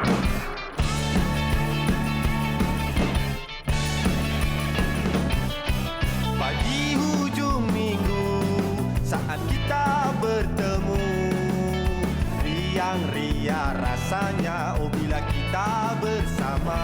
Pagi hujung minggu saat kita bertemu, riang-riang rasanya bila kita bersama.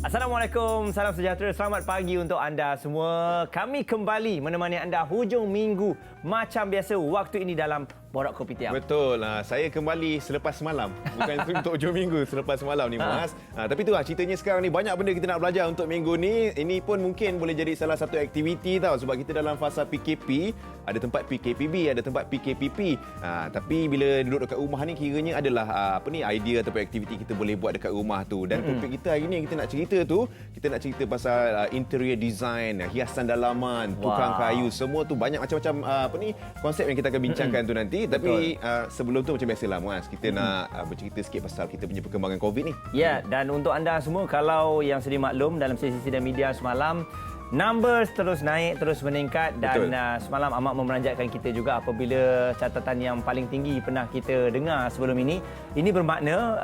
Assalamualaikum, salam sejahtera, selamat pagi untuk anda semua. Kami kembali menemani anda hujung minggu macam biasa waktu ini dalam Borak Kopi Tiam. Betul. Saya kembali selepas semalam. Bukan untuk hujung minggu, selepas semalam ni, Mas. Tapi itulah ceritanya sekarang ni banyak benda kita nak belajar untuk minggu ni. Ini pun mungkin boleh jadi salah satu aktiviti tau. Sebab kita dalam fasa PKP, ada tempat PKPB, ada tempat PKPP. Tapi bila duduk dekat rumah ni kiranya adalah idea ataupun aktiviti kita boleh buat dekat rumah tu. Dan topik kita hari ni yang kita nak cerita tu, kita nak cerita pasal interior design, hiasan dalaman, tukang kayu, semua tu banyak macam-macam konsep yang kita akan bincangkan tu nanti. Tapi sebelum tu macam biasalah, Muaz, kita nak bercerita sikit pasal kita punya perkembangan COVID ni. Ya, dan untuk anda semua, kalau yang sedia maklum dalam sesi sidang media semalam, numbers terus naik, terus meningkat dan semalam amat memeranjatkan kita juga apabila catatan yang paling tinggi pernah kita dengar sebelum ini. Ini bermakna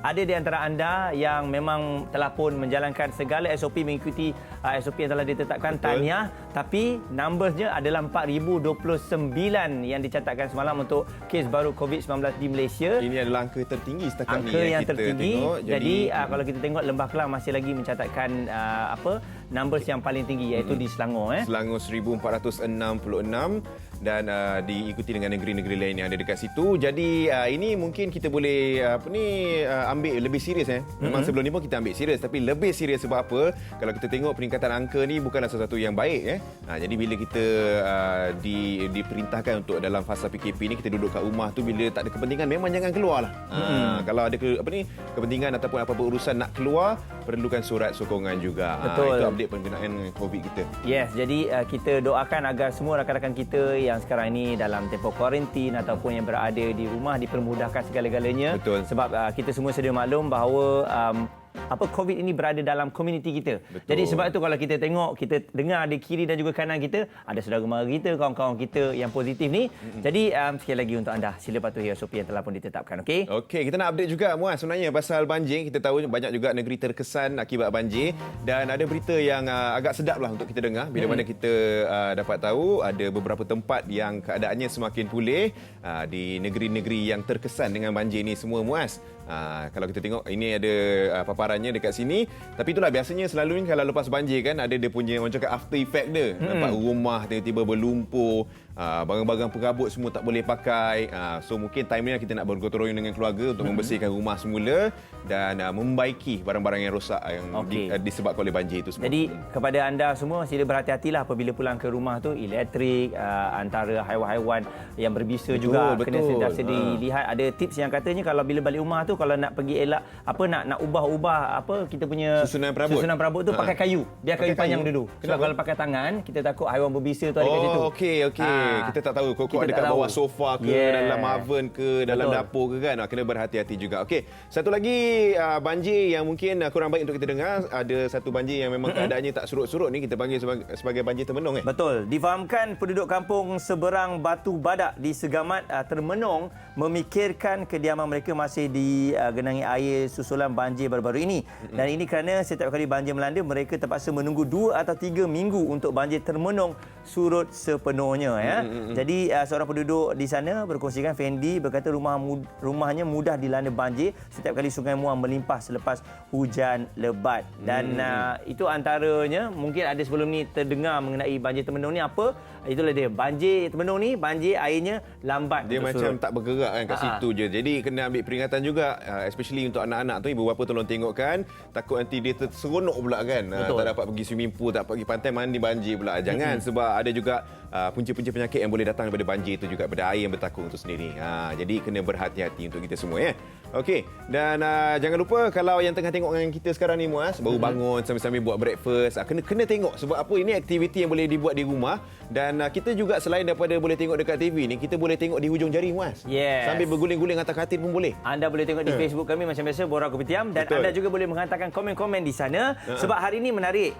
ada di antara anda yang memang telah pun menjalankan segala SOP, mengikuti SOP yang telah ditetapkan. Tahniah, tapi numbersnya adalah 4,029 yang dicatatkan semalam untuk kes baru COVID-19 di Malaysia. Ini adalah angka tertinggi setakat ni angka yang kita tertinggi tengok. Jadi kalau kita tengok, Lembah Kelang masih lagi mencatatkan numbers yang paling tinggi, iaitu di Selangor. Selangor 1,466 dan diikuti dengan negeri-negeri lain yang ada dekat situ. Jadi ini mungkin kita boleh ambil lebih serius. Memang sebelum ni pun kita ambil serius, tapi lebih serius sebab apa? Kalau kita tengok peningkatan angka ni bukanlah sesuatu yang baik. Jadi bila kita diperintahkan untuk dalam fasa PKP ni kita duduk kat rumah tu, bila tak ada kepentingan memang jangan keluarlah. Kalau ada kepentingan ataupun apa-apa urusan nak keluar, perlukan surat sokongan juga. Betul. Itu update penggunaan COVID kita. Yes, jadi kita doakan agar semua rakan-rakan kita yang sekarang ini dalam tempoh kuarantin ataupun yang berada di rumah dipermudahkan segala-galanya. Betul. Sebab kita semua sedia maklum bahawa COVID ini berada dalam komuniti kita. Betul. Jadi sebab itu kalau kita tengok, kita dengar di kiri dan juga kanan kita, ada saudara mara kita, kawan-kawan kita yang positif ni. Jadi sekali lagi untuk anda, sila patuhi SOP yang telah pun ditetapkan. Okey, kita nak update juga, Muaz, sebenarnya pasal banjir. Kita tahu banyak juga negeri terkesan akibat banjir dan ada berita yang agak sedap lah untuk kita dengar bila mana kita dapat tahu ada beberapa tempat yang keadaannya semakin pulih di negeri-negeri yang terkesan dengan banjir ni semua, Muaz. Kalau kita tengok ini ada paparannya dekat sini. Tapi itulah biasanya selalu ni kalau lepas banjir kan ada dia punya orang cakap after effect dia. Nampak rumah tiba-tiba berlumpur, barang-barang perabot semua tak boleh pakai. So mungkin time ni kita nak bergotong royong dengan keluarga untuk membersihkan rumah semula dan membaiki barang-barang yang rosak yang disebabkan oleh banjir itu semua. Jadi kepada anda semua, sila berhati-hatilah apabila pulang ke rumah tu. Elektrik, antara haiwan-haiwan yang berbisa juga kena sentiasa dilihat. Ada tips yang katanya kalau bila balik rumah tu, kalau nak pergi elak nak ubah-ubah kita punya susunan perabot tu, pakai kayu. Biar kayu panjang dulu. Sebab kalau pakai tangan, kita takut haiwan berbisa tu ada kat situ. Okey. Kita tak tahu kok ada kat bawah sofa ke, dalam oven ke, dalam dapur ke kan. Kena berhati-hati juga. Okey. Satu lagi banjir yang mungkin kurang baik untuk kita dengar. Ada satu banjir yang memang keadaannya tak surut-surut ni, kita panggil sebagai banjir termenung. Betul. Difahamkan penduduk kampung seberang Batu Badak di Segamat termenung memikirkan kediaman mereka masih digenangi air susulan banjir baru-baru ini. Dan ini kerana setiap kali banjir melanda, mereka terpaksa menunggu 2 atau 3 minggu untuk banjir termenung surut sepenuhnya. Jadi seorang penduduk di sana berkongsikan, Fendi berkata rumahnya mudah dilanda banjir setiap kali Sungai Muang melimpah selepas hujan lebat. Dan itu antaranya, mungkin ada sebelum ni terdengar mengenai banjir termenung ni apa? Itulah dia, banjir termenung ni, banjir airnya lambat. Dia macam tak bergerak kan kat situ je. Jadi kena ambil peringatan juga, especially untuk anak-anak tu. Ibu bapa tolong tengokkan, takut nanti dia terseronok pula kan. Tak dapat pergi swimming pool, tak pergi pantai, mandi banjir pula. Jangan, sebab ada juga punca-punca penyakit yang boleh datang daripada banjir itu juga, daripada air yang bertakung itu sendiri. Jadi kena berhati-hati untuk kita semua. Okey, dan jangan lupa kalau yang tengah tengok dengan kita sekarang ni Muaz, baru bangun sambil-sambil buat breakfast, kena tengok sebab apa ini aktiviti yang boleh dibuat di rumah dan kita juga selain daripada boleh tengok dekat TV ni, kita boleh tengok di hujung jari Muaz. Yes. Sambil berguling-guling atas katil pun boleh. Anda boleh tengok di Facebook kami macam biasa Borak Kopitiam dan Betul. anda juga boleh menghantarkan komen-komen di sana sebab hari ini menarik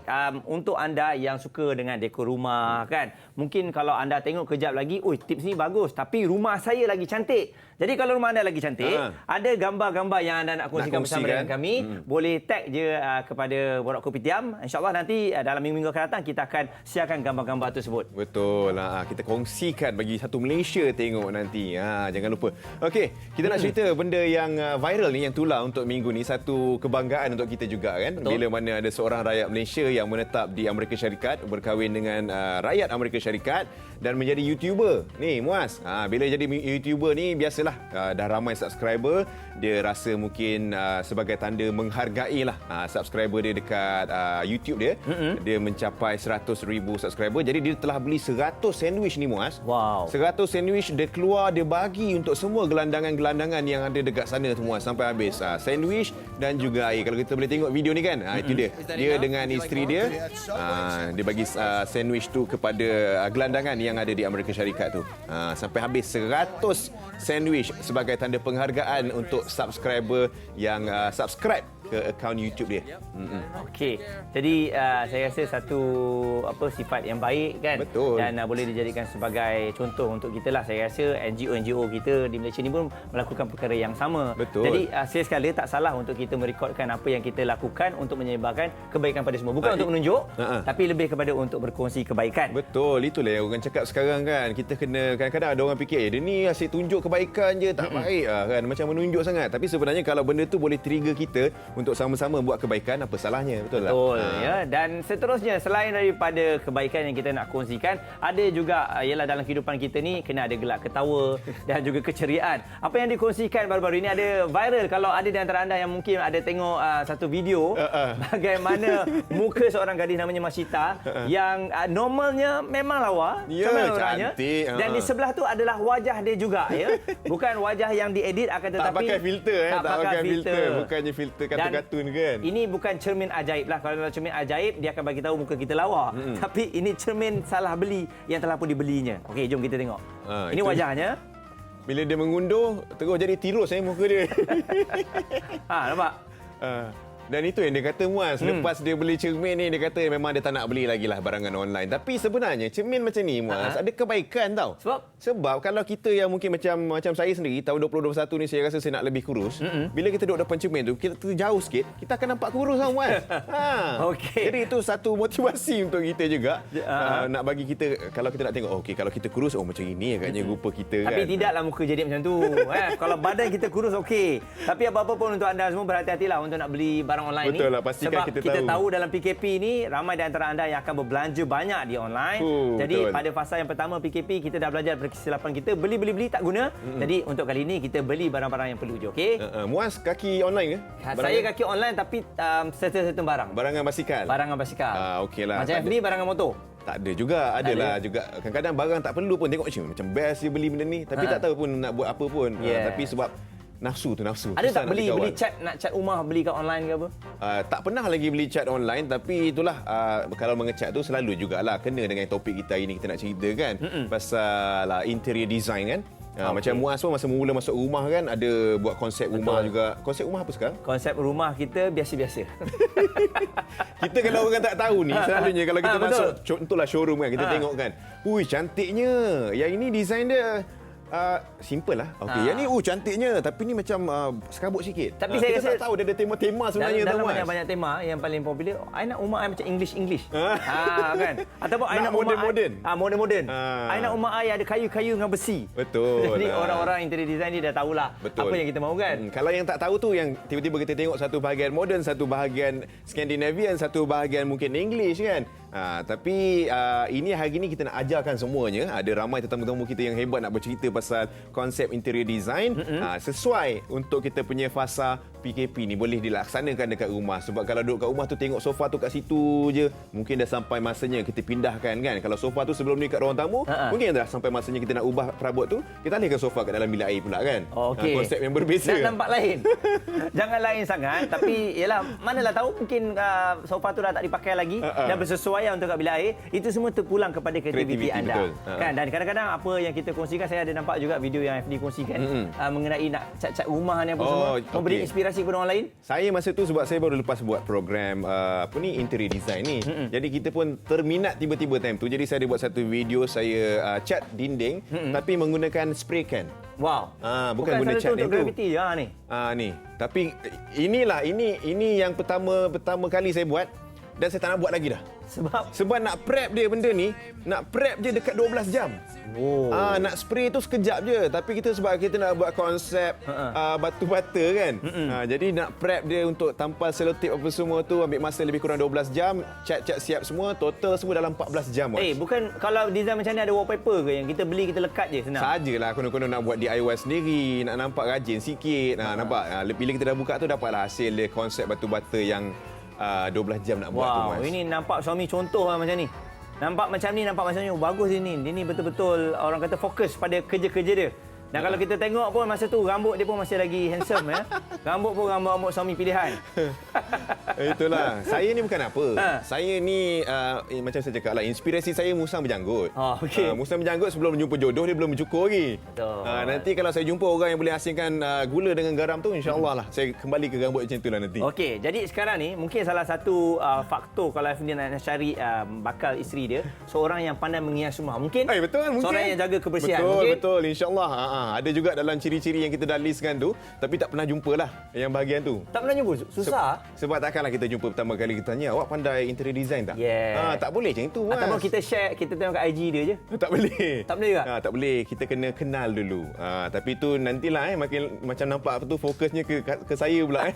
untuk anda yang suka dengan dekor rumah kan. Mungkin kalau anda tengok kejap lagi, tips ni bagus tapi rumah saya lagi cantik. Jadi kalau rumah anda lagi cantik, ada gambar-gambar yang anda nak kongsikan bersama dengan kami, boleh tag je kepada Borak Kopitiam. InsyaAllah nanti dalam minggu-minggu akan datang kita akan siarkan gambar-gambar tersebut. Betul. Kita kongsikan bagi satu Malaysia tengok nanti. Jangan lupa. Okey, kita nak cerita benda yang viral ni, yang tular untuk minggu ni. Satu kebanggaan untuk kita juga kan. Betul. Bila mana ada seorang rakyat Malaysia yang menetap di Amerika Syarikat, berkahwin dengan rakyat Amerika Syarikat dan menjadi YouTuber. Ni Muaz, bila jadi YouTuber ni biasalah dah ramai subscriber, dia rasa mungkin sebagai tanda menghargai lah subscriber dia dekat YouTube dia. Dia mencapai 100,000 subscriber. Jadi dia telah beli 100 sandwich ni Muaz. Wow. 100 sandwich dia keluar, dia bagi untuk semua gelandangan-gelandangan yang ada dekat sana semua sampai habis. Sandwich dan juga air. Kalau kita boleh tengok video ni kan, itu dia. Dia dengan isteri dia, dia bagi sandwich tu kepada gelandangan yang ada di Amerika Syarikat tu. Sampai habis 100 sandwich sebagai tanda penghargaan untuk subscriber yang subscribe ke akaun YouTube dia. Okey. Jadi saya rasa satu sifat yang baik kan. Betul. Dan boleh dijadikan sebagai contoh untuk kita lah. Saya rasa NGO kita di Malaysia ni pun melakukan perkara yang sama. Betul. Jadi sekali tak salah untuk kita merekodkan apa yang kita lakukan untuk menyebarkan kebaikan pada semua. Bukan untuk menunjuk, tapi lebih kepada untuk berkongsi kebaikan. Betul, itulah yang orang cakap sekarang kan. Kita kena, kadang-kadang ada orang fikir, dia ni asyik tunjuk kebaikan je, tak baik kan, macam menunjuk sangat. Tapi sebenarnya kalau benda tu boleh trigger kita untuk sama-sama buat kebaikan, apa salahnya? Betul tak? Betul, ya. Dan seterusnya, selain daripada kebaikan yang kita nak kongsikan, ada juga ialah dalam kehidupan kita ni kena ada gelak ketawa dan juga keceriaan. Apa yang dikongsikan baru-baru ini ada viral. Kalau ada di antara anda yang mungkin ada tengok satu video bagaimana muka seorang gadis namanya Masita yang normalnya memang lawa, Ya, comel orangnya. cantik. Dan di sebelah tu adalah wajah dia juga, ya. Bukan wajah yang diedit, akan tetapi Tak pakai filter, tak pakai filter. Bukannya filter Dan kartun kan. ini bukan cermin ajaib lah. Kalau cermin ajaib, dia akan bagi tahu muka kita lawa. Tapi ini cermin salah beli yang telah pun dibelinya. Okey, jom kita tengok. Ini itu wajahnya. Bila dia mengunduh, terus jadi tirus muka dia. Nampak? Dan itu yang dia kata Muaz, lepas dia beli cermin ni, dia kata memang dia tak nak beli lagi lah barangan online. Tapi sebenarnya cermin macam ni Muaz, ada kebaikan tau. Sebab kalau kita yang mungkin macam saya sendiri, tahun 2021 ni saya rasa saya nak lebih kurus. Bila kita duduk depan cermin tu, kita jauh sikit, kita akan nampak kurus tau Muaz. Okey. Jadi itu satu motivasi untuk kita juga. Nak bagi kita, kalau kita nak tengok, okey kalau kita kurus, macam ini agaknya rupa kita kan. Tapi tidaklah muka jadi macam tu. Kalau badan kita kurus, okey. Tapi apa-apa pun untuk anda semua berhati-hatilah untuk nak beli barang online. Betul ni. lah, pastikan Sebab kita tahu dalam PKP ni ramai di antara anda yang akan berbelanja banyak di online. Jadi betul. pada fasa yang pertama PKP kita dah belajar daripada kesilapan kita, beli tak guna. Jadi untuk kali ini kita beli barang-barang yang perlu je, okey? Muaz kaki online ke? Saya kaki online tapi certain barang. Barangan basikal. Barangan basikal. Okeylah. Macam FB barangan motor. Tak ada juga, adalah juga. Kadang-kadang barang tak perlu pun, tengok macam best dia beli benda ni, tapi tak tahu pun nak buat apa pun. Tapi sebab nafsu. Ada Susah tak beli cat rumah beli kat online ke apa? Tak pernah lagi beli cat online, tapi itulah kalau mengecat tu selalu jugalah kena dengan topik kita hari ni, kita nak cerita kan pasal interior design kan. Macam Muaz pun masa mula masuk rumah kan, ada buat konsep rumah juga. Konsep rumah apa sekarang? Konsep rumah kita biasa-biasa. Kita kalau orang tak tahu ni, selalunya kalau kita masuk contohlah showroom kan, kita tengok kan, ui cantiknya, yang ini design dia simple lah. Okey, yang ni cantiknya, tapi ni macam serabut sikit. Tapi saya rasa tak tahu dia ada tema-tema sebenarnya dalam Mas. banyak tema yang paling popular, I nak rumah I macam English. Kan? Ataupun I nak modern. Modern. I nak rumah I ada kayu-kayu dengan besi. Betul. Jadi orang-orang interior design ni dah tahulah apa yang kita mahu kan. Kalau yang tak tahu tu, yang tiba-tiba kita tengok satu bahagian modern, satu bahagian Scandinavian, satu bahagian mungkin English kan. Tapi ini hari ni kita nak ajarkan semuanya. Ada ramai tetamu-tetamu kita yang hebat nak bercerita pasal konsep interior design sesuai untuk kita punya fasa PKP ni boleh dilaksanakan dekat rumah. Sebab kalau duduk kat rumah tu tengok sofa tu kat situ je, mungkin dah sampai masanya kita pindahkan kan. Kalau sofa tu sebelum ni kat ruang tamu, mungkin dah sampai masanya kita nak ubah perabot tu, kita alihkan sofa kat dalam bilik air pula kan. Okey. Konsep yang berbeza. Nak nampak lain. Jangan lain sangat, tapi yalah, manalah tahu mungkin sofa tu dah tak dipakai lagi, dah bersesuaian untuk kat bilik air. Itu semua terpulang kepada kreativiti anda. Betul. Kan? Dan kadang-kadang apa yang kita kongsikan, saya ada nampak juga video yang FD kongsikan mengenai nak cat-cat rumah ni apa semua, memberi inspirasi kepada orang lain. Saya masa tu sebab saya baru lepas buat program interior design ni. Jadi kita pun terminat tiba-tiba time tu. Jadi saya ada buat satu video saya cat dinding tapi menggunakan spray can. Wow. Bukan guna cat untuk itu. gravity ni. Ni. Tapi ini yang pertama kali saya buat dan saya tak nak buat lagi dah. Sebab nak prep dia benda ni, nak prep je dekat 12 jam. Nak spray tu sekejap je. Tapi sebab kita nak buat konsep batu bata kan. Jadi nak prep dia untuk tampal selotip apa semua tu ambil masa lebih kurang 12 jam. Cat siap semua, total semua dalam 14 jam. Bukan kalau design macam ni ada wallpaper ke yang kita beli kita lekat je senang? Sajalah konon-konon nak buat DIY sendiri, nak nampak rajin sikit. Nampak bila kita dah buka tu dapatlah hasil dia konsep batu bata yang 12 jam nak buat tu Mas. Ini nampak suami contoh macam ni. Nampak macam ni, nampak macam ni. Bagus ini. Ini betul-betul orang kata fokus pada kerja-kerja dia. Dan kalau kita tengok pun masa tu rambut dia pun masih lagi handsome ya. Rambut pun rambut suami pilihan. Itulah. Saya ni bukan apa. Saya ni macam saya cakap lah, inspirasi saya musang berjanggut. Musang berjanggut sebelum jumpa jodoh dia belum bercukur lagi. Nanti kalau saya jumpa orang yang boleh hasilkan gula dengan garam tu, insya-Allah lah saya kembali ke rambut macam itulah nanti. Okey, jadi sekarang ni mungkin salah satu faktor kalau dia nak cari bakal isteri dia, seorang yang pandai menghias rumah. Mungkin betul, mungkin. Seorang yang jaga kebersihan. Betul, insya-Allah. Ada juga dalam ciri-ciri yang kita dah listkan tu, tapi tak pernah jumpalah yang bahagian tu. Tak pernah jumpa? Susah? Sebab takkanlah kita jumpa pertama kali kita tanya, awak pandai interior design tak? Tak boleh macam itu, Mas. Ataupun kita share, kita tengok kat IG dia je? Tak boleh. Tak boleh juga? Tak boleh. Kita kena kenal dulu. Tapi tu nantilah makin macam nampak apa tu fokusnya ke saya pula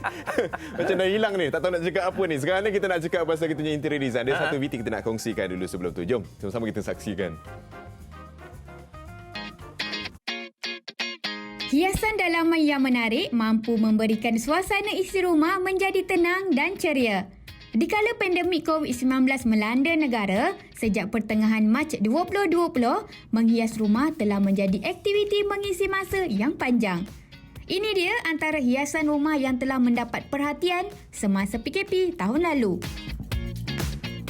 Macam dah hilang ni. Tak tahu nak cakap apa ni. Sekarang ni kita nak cakap pasal kita punya interior design. Ada satu VT kita nak kongsikan dulu sebelum tu. Jom sama-sama kita saksikan. Hiasan dalaman yang menarik mampu memberikan suasana isi rumah menjadi tenang dan ceria. Dikala pandemik COVID-19 melanda negara, sejak pertengahan Mac 2020, menghias rumah telah menjadi aktiviti mengisi masa yang panjang. Ini dia antara hiasan rumah yang telah mendapat perhatian semasa PKP tahun lalu.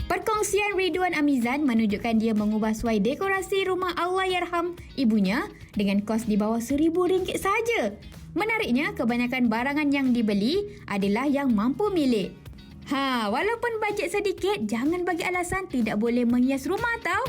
Perkongsian Ridwan Amizan menunjukkan dia mengubah suai dekorasi rumah Allahyarham ibunya dengan kos di bawah RM1,000 saja. Menariknya, kebanyakan barangan yang dibeli adalah yang mampu milik. Walaupun bajet sedikit, jangan bagi alasan tidak boleh menghias rumah tau.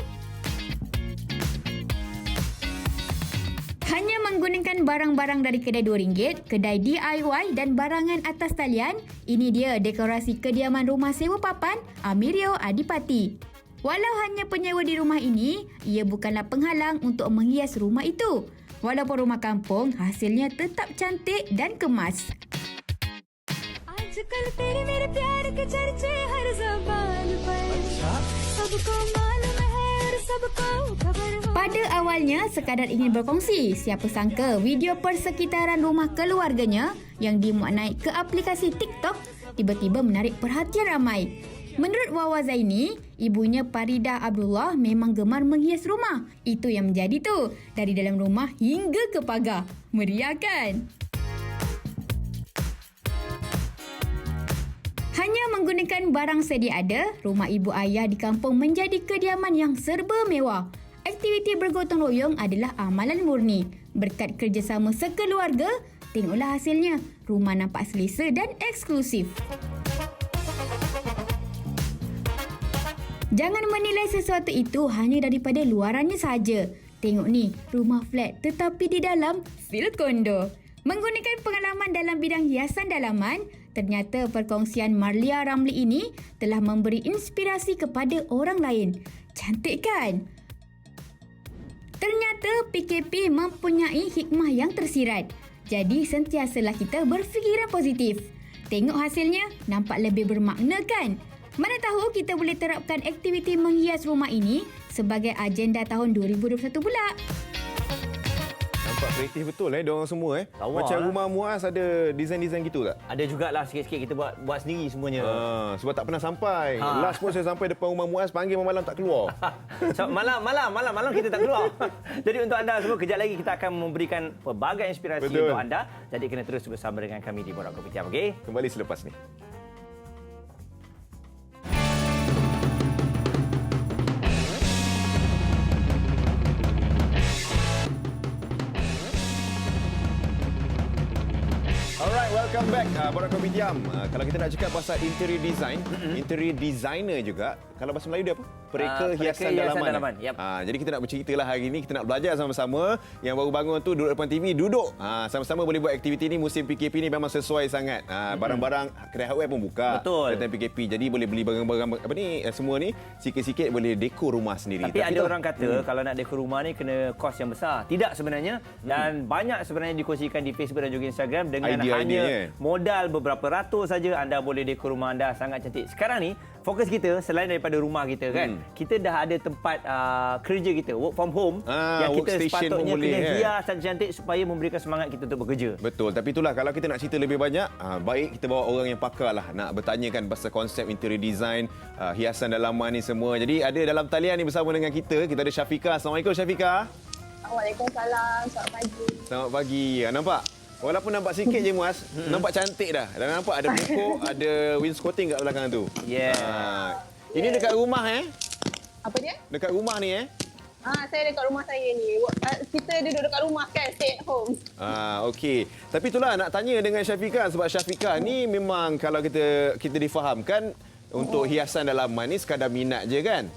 Hanya menggunakan barang-barang dari kedai RM2, kedai DIY dan barangan atas talian, ini dia dekorasi kediaman rumah sewa papan Amirio Adipati. Walau hanya penyewa di rumah ini, ia bukanlah penghalang untuk menghias rumah itu. Walaupun rumah kampung, hasilnya tetap cantik dan kemas. आजकल तेरे मेरे प्यार के चर्चे हर ज़बान पर सबको मालूम है और सबको खबर हो. Pada awalnya sekadar ingin berkongsi, siapa sangka video persekitaran rumah keluarganya yang dimuat naik ke aplikasi TikTok tiba-tiba menarik perhatian ramai. Menurut Wawa Zaini, ibunya Farida Abdullah memang gemar menghias rumah. Itu yang menjadi tu, dari dalam rumah hingga ke pagar. Meriah kan? Hanya menggunakan barang sedia ada, rumah ibu ayah di kampung menjadi kediaman yang serba mewah. Aktiviti bergotong royong adalah amalan murni. Berkat kerjasama sekeluarga, tengoklah hasilnya. Rumah nampak selesa dan eksklusif. Jangan menilai sesuatu itu hanya daripada luarannya saja. Tengok ni, rumah flat tetapi di dalam feel kondo. Menggunakan pengalaman dalam bidang hiasan dalaman, ternyata perkongsian Marlia Ramli ini telah memberi inspirasi kepada orang lain. Cantik kan? Ternyata PKP mempunyai hikmah yang tersirat. Jadi sentiasalah kita berfikiran positif. Tengok hasilnya, nampak lebih bermakna kan? Mana tahu kita boleh terapkan aktiviti menghias rumah ini sebagai agenda tahun 2021 pula. Nampak kreatif betul diorang semua Lawa Macam lah. rumah Muaz ada desain-desain gitu tak? Ada jugalah sikit-sikit kita buat sendiri semuanya. Sebab tak pernah sampai. Ha. Last pun saya sampai depan rumah Muaz, panggil malam tak keluar. So, malam kita tak keluar. Jadi untuk anda semua, kejap lagi kita akan memberikan pelbagai inspirasi Betul. untuk anda. Jadi kena terus bersama dengan kami di Borak Kopitiam, okey? Kembali selepas ni. Alright, welcome back. Borak Kopitiam. Kalau kita nak cakap pasal interior design, interior designer juga. Kalau bahasa Melayu dia apa? Pereka hiasan dalaman. Yep. Jadi kita nak bercerita lah hari ni. Kita nak belajar sama-sama. Yang baru bangun tu duduk depan TV, duduk. Sama-sama boleh buat aktiviti ni. Musim PKP ni memang sesuai sangat. Barang-barang kedai hardware pun buka. Betul. Datang PKP. Jadi boleh beli barang-barang apa ni semua ni sikit-sikit boleh dekor rumah sendiri. Tapi ada orang kata kalau nak dekor rumah ni kena kos yang besar. Tidak sebenarnya. Dan banyak sebenarnya dikongsikan di Facebook dan juga Instagram dengan hanya modal beberapa ratus saja anda boleh dekor rumah anda sangat cantik. Sekarang ni fokus kita selain daripada rumah kita kan, kita dah ada tempat kerja kita, work from home, yang kita sepatutnya kena hias dan cantik supaya memberikan semangat kita untuk bekerja. Betul, tapi itulah kalau kita nak cerita lebih banyak, baik kita bawa orang yang pakar lah nak bertanyakan pasal konsep interior design, hiasan dalaman ni semua. Jadi ada dalam talian ni bersama dengan kita ada Syafiqah. Assalamualaikum Syafiqah. Waalaikumsalam. Selamat pagi. Selamat pagi. Nampak? Walaupun nampak sikit je Muaz, nampak cantik dah. Dan nampak ada pokok, ada wainscoting kat belakang tu. Yeah. Ini dekat rumah Apa dia? Dekat rumah ni Saya dekat rumah saya ni. Kita duduk dekat rumah kan, stay at home. Okey. Tapi itulah nak tanya dengan Syafiqah sebab Syafiqah ni memang kalau kita difahamkan untuk hiasan dalaman ni sekadar minat je kan?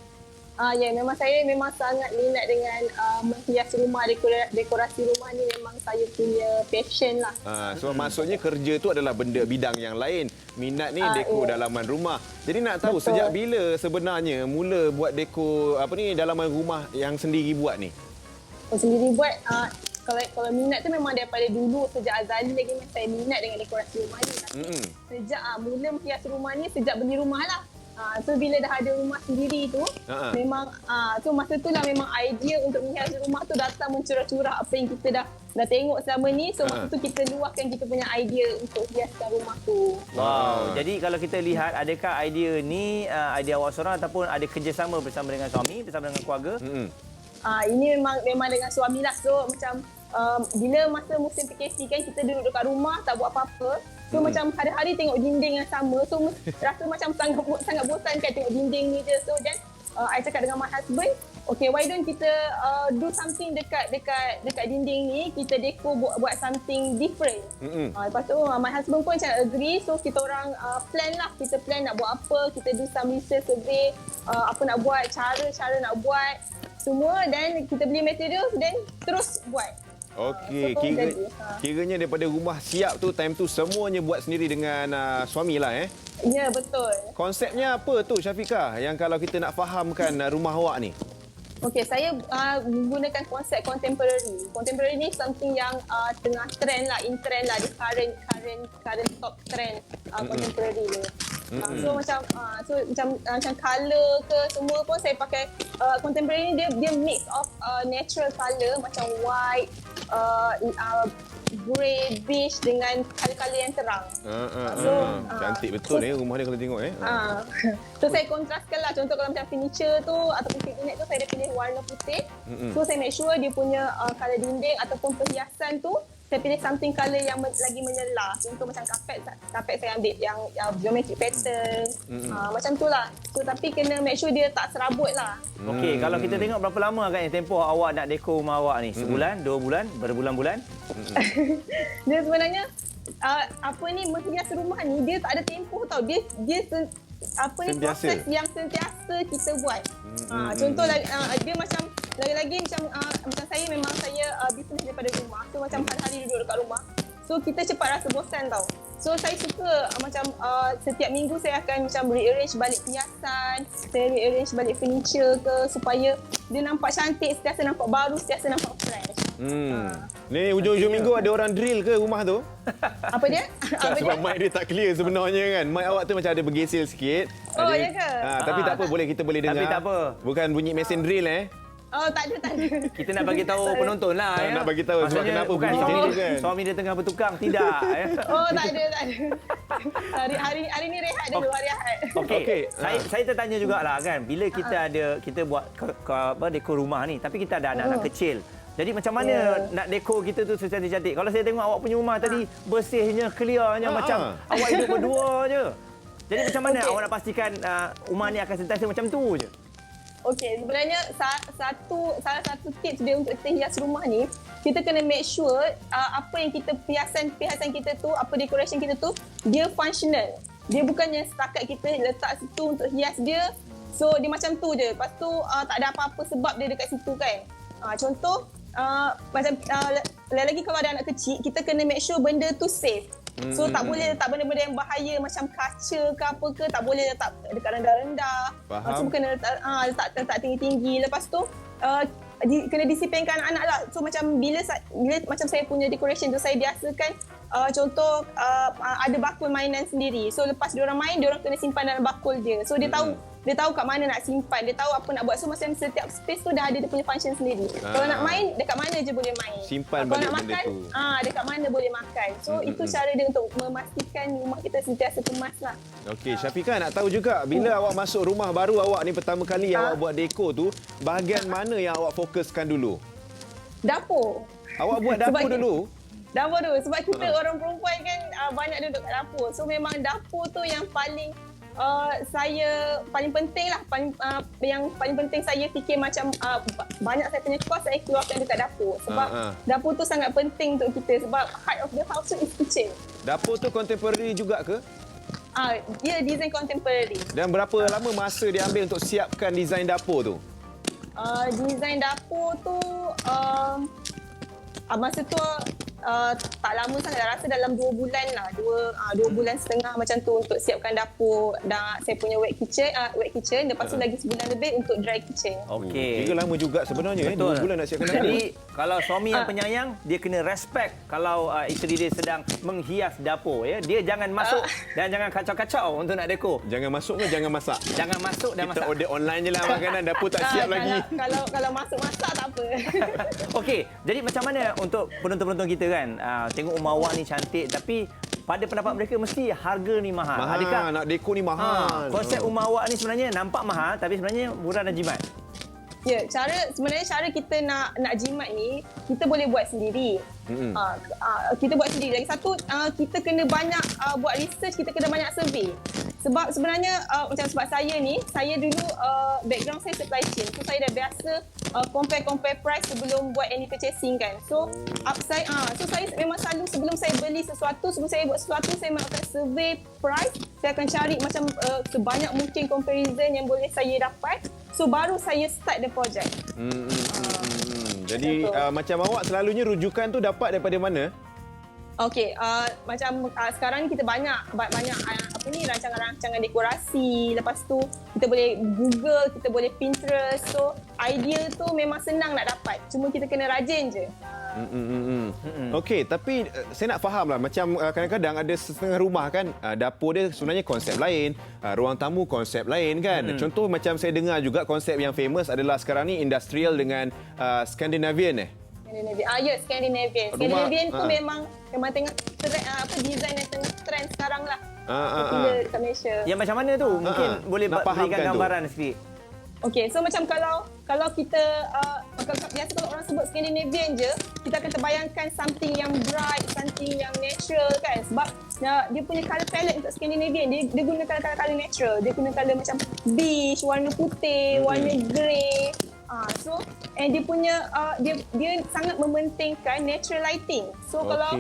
Ya, memang saya memang sangat minat dengan menghias rumah, dekorasi rumah ni memang saya punya passion lah. So maksudnya kerja tu adalah bidang yang lain. Minat ni dekor dalaman rumah. Jadi nak tahu Betul. sejak bila sebenarnya mula buat dekor dalaman rumah yang sendiri buat ni? Sendiri buat, kalau minat tu memang daripada dulu, sejak azali lagi memang saya minat dengan dekorasi rumah ni. Sejak mula menghias rumah ni, sejak beli rumah lah. So bila dah ada rumah sendiri tu, memang so masa tu lah memang idea untuk menghias rumah tu datang mencurah-curah apa yang kita dah tengok selama ni. So masa tu kita luahkan kita punya idea untuk hiaskan rumah tu. Wow. Jadi kalau kita lihat, adakah idea ni idea awak seorang ataupun ada kerjasama bersama dengan suami, bersama dengan keluarga? Ini memang dengan suami lah. So macam bila masa musim PKP kan, kita duduk dekat rumah tak buat apa-apa. So macam hari-hari tengok dinding yang sama. So rasa macam sangat bosan kan tengok dinding ni je. So then I cakap dengan my husband, okay, why don't kita do something dekat dinding ni, kita dekor buat something different. Lepas tu my husband pun macam agree. So kita orang plan lah, kita plan nak buat apa, kita do some research survey, apa nak buat, cara nak buat semua, dan kita beli materials, then terus buat. Okey, So, kiranya daripada rumah siap tu, time tu semuanya buat sendiri dengan suami lah Ya, betul. Konsepnya apa tu Syafiqah yang kalau kita nak fahamkan rumah awak ni? Okey, saya menggunakan konsep contemporary. Contemporary ni something yang tengah trend lah, in trend lah, di current top trend contemporary ni. So macam color ke semua pun saya pakai contemporary ni, dia mix of natural color macam white, grey, beige dengan color-color yang terang. Cantik betul rumah dia kalau tengok So saya kontraskan lah. Contoh kalau macam furniture tu ataupun cabinet tu, saya dah pilih warna putih. So saya make sure dia punya color dinding ataupun perhiasan tu, saya pilih something colour yang lagi menyela. Contoh macam kapet saya ambil yang geometric pattern. Macam tu lah. So, tapi kena make sure dia tak serabut lah. Okey, kalau kita tengok berapa lama agaknya tempoh awak nak dekor rumah awak ni? Sebulan, 2 bulan, berbulan-bulan? Dia sebenarnya menghias rumah ni, dia tak ada tempoh tau. Dia proses yang sentiasa kita buat. Contoh dia macam lagi-lagi macam saya memang bisnes daripada rumah. So macam hari-hari duduk dekat rumah. So kita cepat rasa bosan tau. So saya suka macam setiap minggu saya akan macam rearrange balik hiasan, saya rearrange balik furniture ke, supaya dia nampak cantik, sentiasa nampak baru, sentiasa nampak fresh. Ni hujung-hujung minggu ada orang drill ke rumah tu? Apa dia? Sebab mic dia tak clear sebenarnya kan. Mic awak tu macam ada bergesil sikit. Oh, ya ke? Tapi tak apa, kita boleh dengar. Tapi tak apa. Bukan bunyi mesin drill Oh, tak ada. Kita nak bagi tahu penonton lah. Nak bagi tahu sebab kenapa bukan bunyi suami, macam tu kan. suami dia tengah bertukang. Tidak. Oh, tak ada. Hari ni rehat dulu, hari Ahad. Okey. Saya tertanya jugalah kan, bila kita buat dekor rumah ni, tapi kita ada anak-anak kecil. Jadi macam mana nak dekor kita tu secantik-cantik? Kalau saya tengok awak punya rumah tadi bersihnya, clearnya macam awak hidup berdua je. Jadi macam mana awak nak pastikan rumah ni akan sentiasa macam tu je? Okey, sebenarnya salah satu tips dia untuk kita hias rumah ni, kita kena make sure apa yang kita perhiasan kita tu, apa decoration kita tu, dia functional. Dia bukannya setakat kita letak situ untuk hias dia, so dia macam tu je. Lepas tu tak ada apa-apa sebab dia dekat situ kan. Contoh, macam lagi kalau ada anak kecil, kita kena make sure benda tu safe. So tak boleh letak benda-benda yang bahaya macam kaca ke apa ke, tak boleh letak dekat rendah-rendah. So kena letak tinggi-tinggi. Lepas tu kena disiplinkan anak lah. So macam bila macam saya punya decoration tu, saya biasakan contoh ada bakul mainan sendiri. So lepas diorang main, diorang kena simpan dalam bakul dia. So dia tahu kat mana nak simpan, dia tahu apa nak buat. So macam setiap space tu dah ada dia punya function sendiri. Kalau nak main, dekat mana je boleh main. Simpan kalau balik nak benda makan, tu. Dekat mana boleh makan. So itu cara dia untuk memastikan rumah kita sentiasa kemas lah. Okey, Syafiqah nak tahu juga, bila awak masuk rumah baru awak ni pertama kali awak buat dekor tu, bahagian mana yang awak fokuskan dulu? Dapur. Awak buat dapur dulu? Dapur dulu. Sebab kita orang perempuan kan banyak duduk kat dapur. So memang dapur tu yang paling paling penting lah. Yang paling penting saya fikir macam banyak saya punya kos saya keluarkan dekat dapur. Sebab dapur tu sangat penting untuk kita. Sebab heart of the house tu is kitchen. Dapur tu contemporary juga ke? Dia design contemporary. Dan berapa lama masa dia ambil untuk siapkan desain dapur tu? Design dapur tu masa tu tak lama sangat, rasa dalam 2 bulan lah, 2 bulan setengah macam tu untuk siapkan dapur dan saya punya wet kitchen, lepas tu lagi sebulan lebih untuk dry kitchen. Okey. Kira lama juga sebenarnya. 2 bulan nak siapkan dapur. Jadi kalau suami yang penyayang, dia kena respect kalau isteri dia sedang menghias dapur ya. Dia jangan masuk dan jangan kacau-kacau untuk nak dekor. Jangan masuk ke jangan masak? Jangan masuk dan Kita masak. order online je lah makanan, dapur tak siap lagi. Kalau masuk masak tak apa. Okey, jadi macam mana untuk penonton-penonton kita kan, tengok rumah awak ni cantik tapi pada pendapat mereka mesti harga ni mahal. Adakah nak dekor ni mahal? konsep rumah awak ni sebenarnya nampak mahal tapi sebenarnya murah dan jimat? Ya, sebenarnya cara kita nak jimat ni, kita boleh buat sendiri. Kita buat sendiri. Lagi satu, kita kena banyak buat research, kita kena banyak survey. Sebab sebenarnya macam sebab saya dulu background saya supply chain. So saya dah biasa compare price sebelum buat any purchasing kan. So saya memang selalu sebelum saya beli sesuatu, sebelum saya buat sesuatu, saya memang akan survey price. Saya akan cari macam sebanyak mungkin comparison yang boleh saya dapat. So baru saya start the project. Jadi macam awak selalunya rujukan tu dapat daripada mana? Okey, macam sekarang ni kita banyak rancangan dekorasi. Lepas tu kita boleh Google, kita boleh Pinterest. So idea tu memang senang nak dapat. Cuma kita kena rajin je. Okey, tapi saya nak faham lah. Macam kadang-kadang ada setengah rumah kan, dapur dia sebenarnya konsep lain, ruang tamu konsep lain kan. Contoh macam saya dengar juga konsep yang famous adalah sekarang ni industrial dengan Scandinavian Scandinavian. Scandinavian tu memang tengah design yang tengah trend sekarang lah. Popular dekat Malaysia. Yang macam mana tu? Mungkin boleh nak berikan fahamkan gambaran sikit. Okey, so macam kalau kita biasa kalau orang sebut Scandinavian je, kita akan terbayangkan something yang bright, something yang natural kan. Sebab dia punya colour palette untuk Scandinavian, dia guna colour natural. Dia guna colour macam beige, warna putih, warna grey. And dia punya dia sangat mementingkan natural lighting. So kalau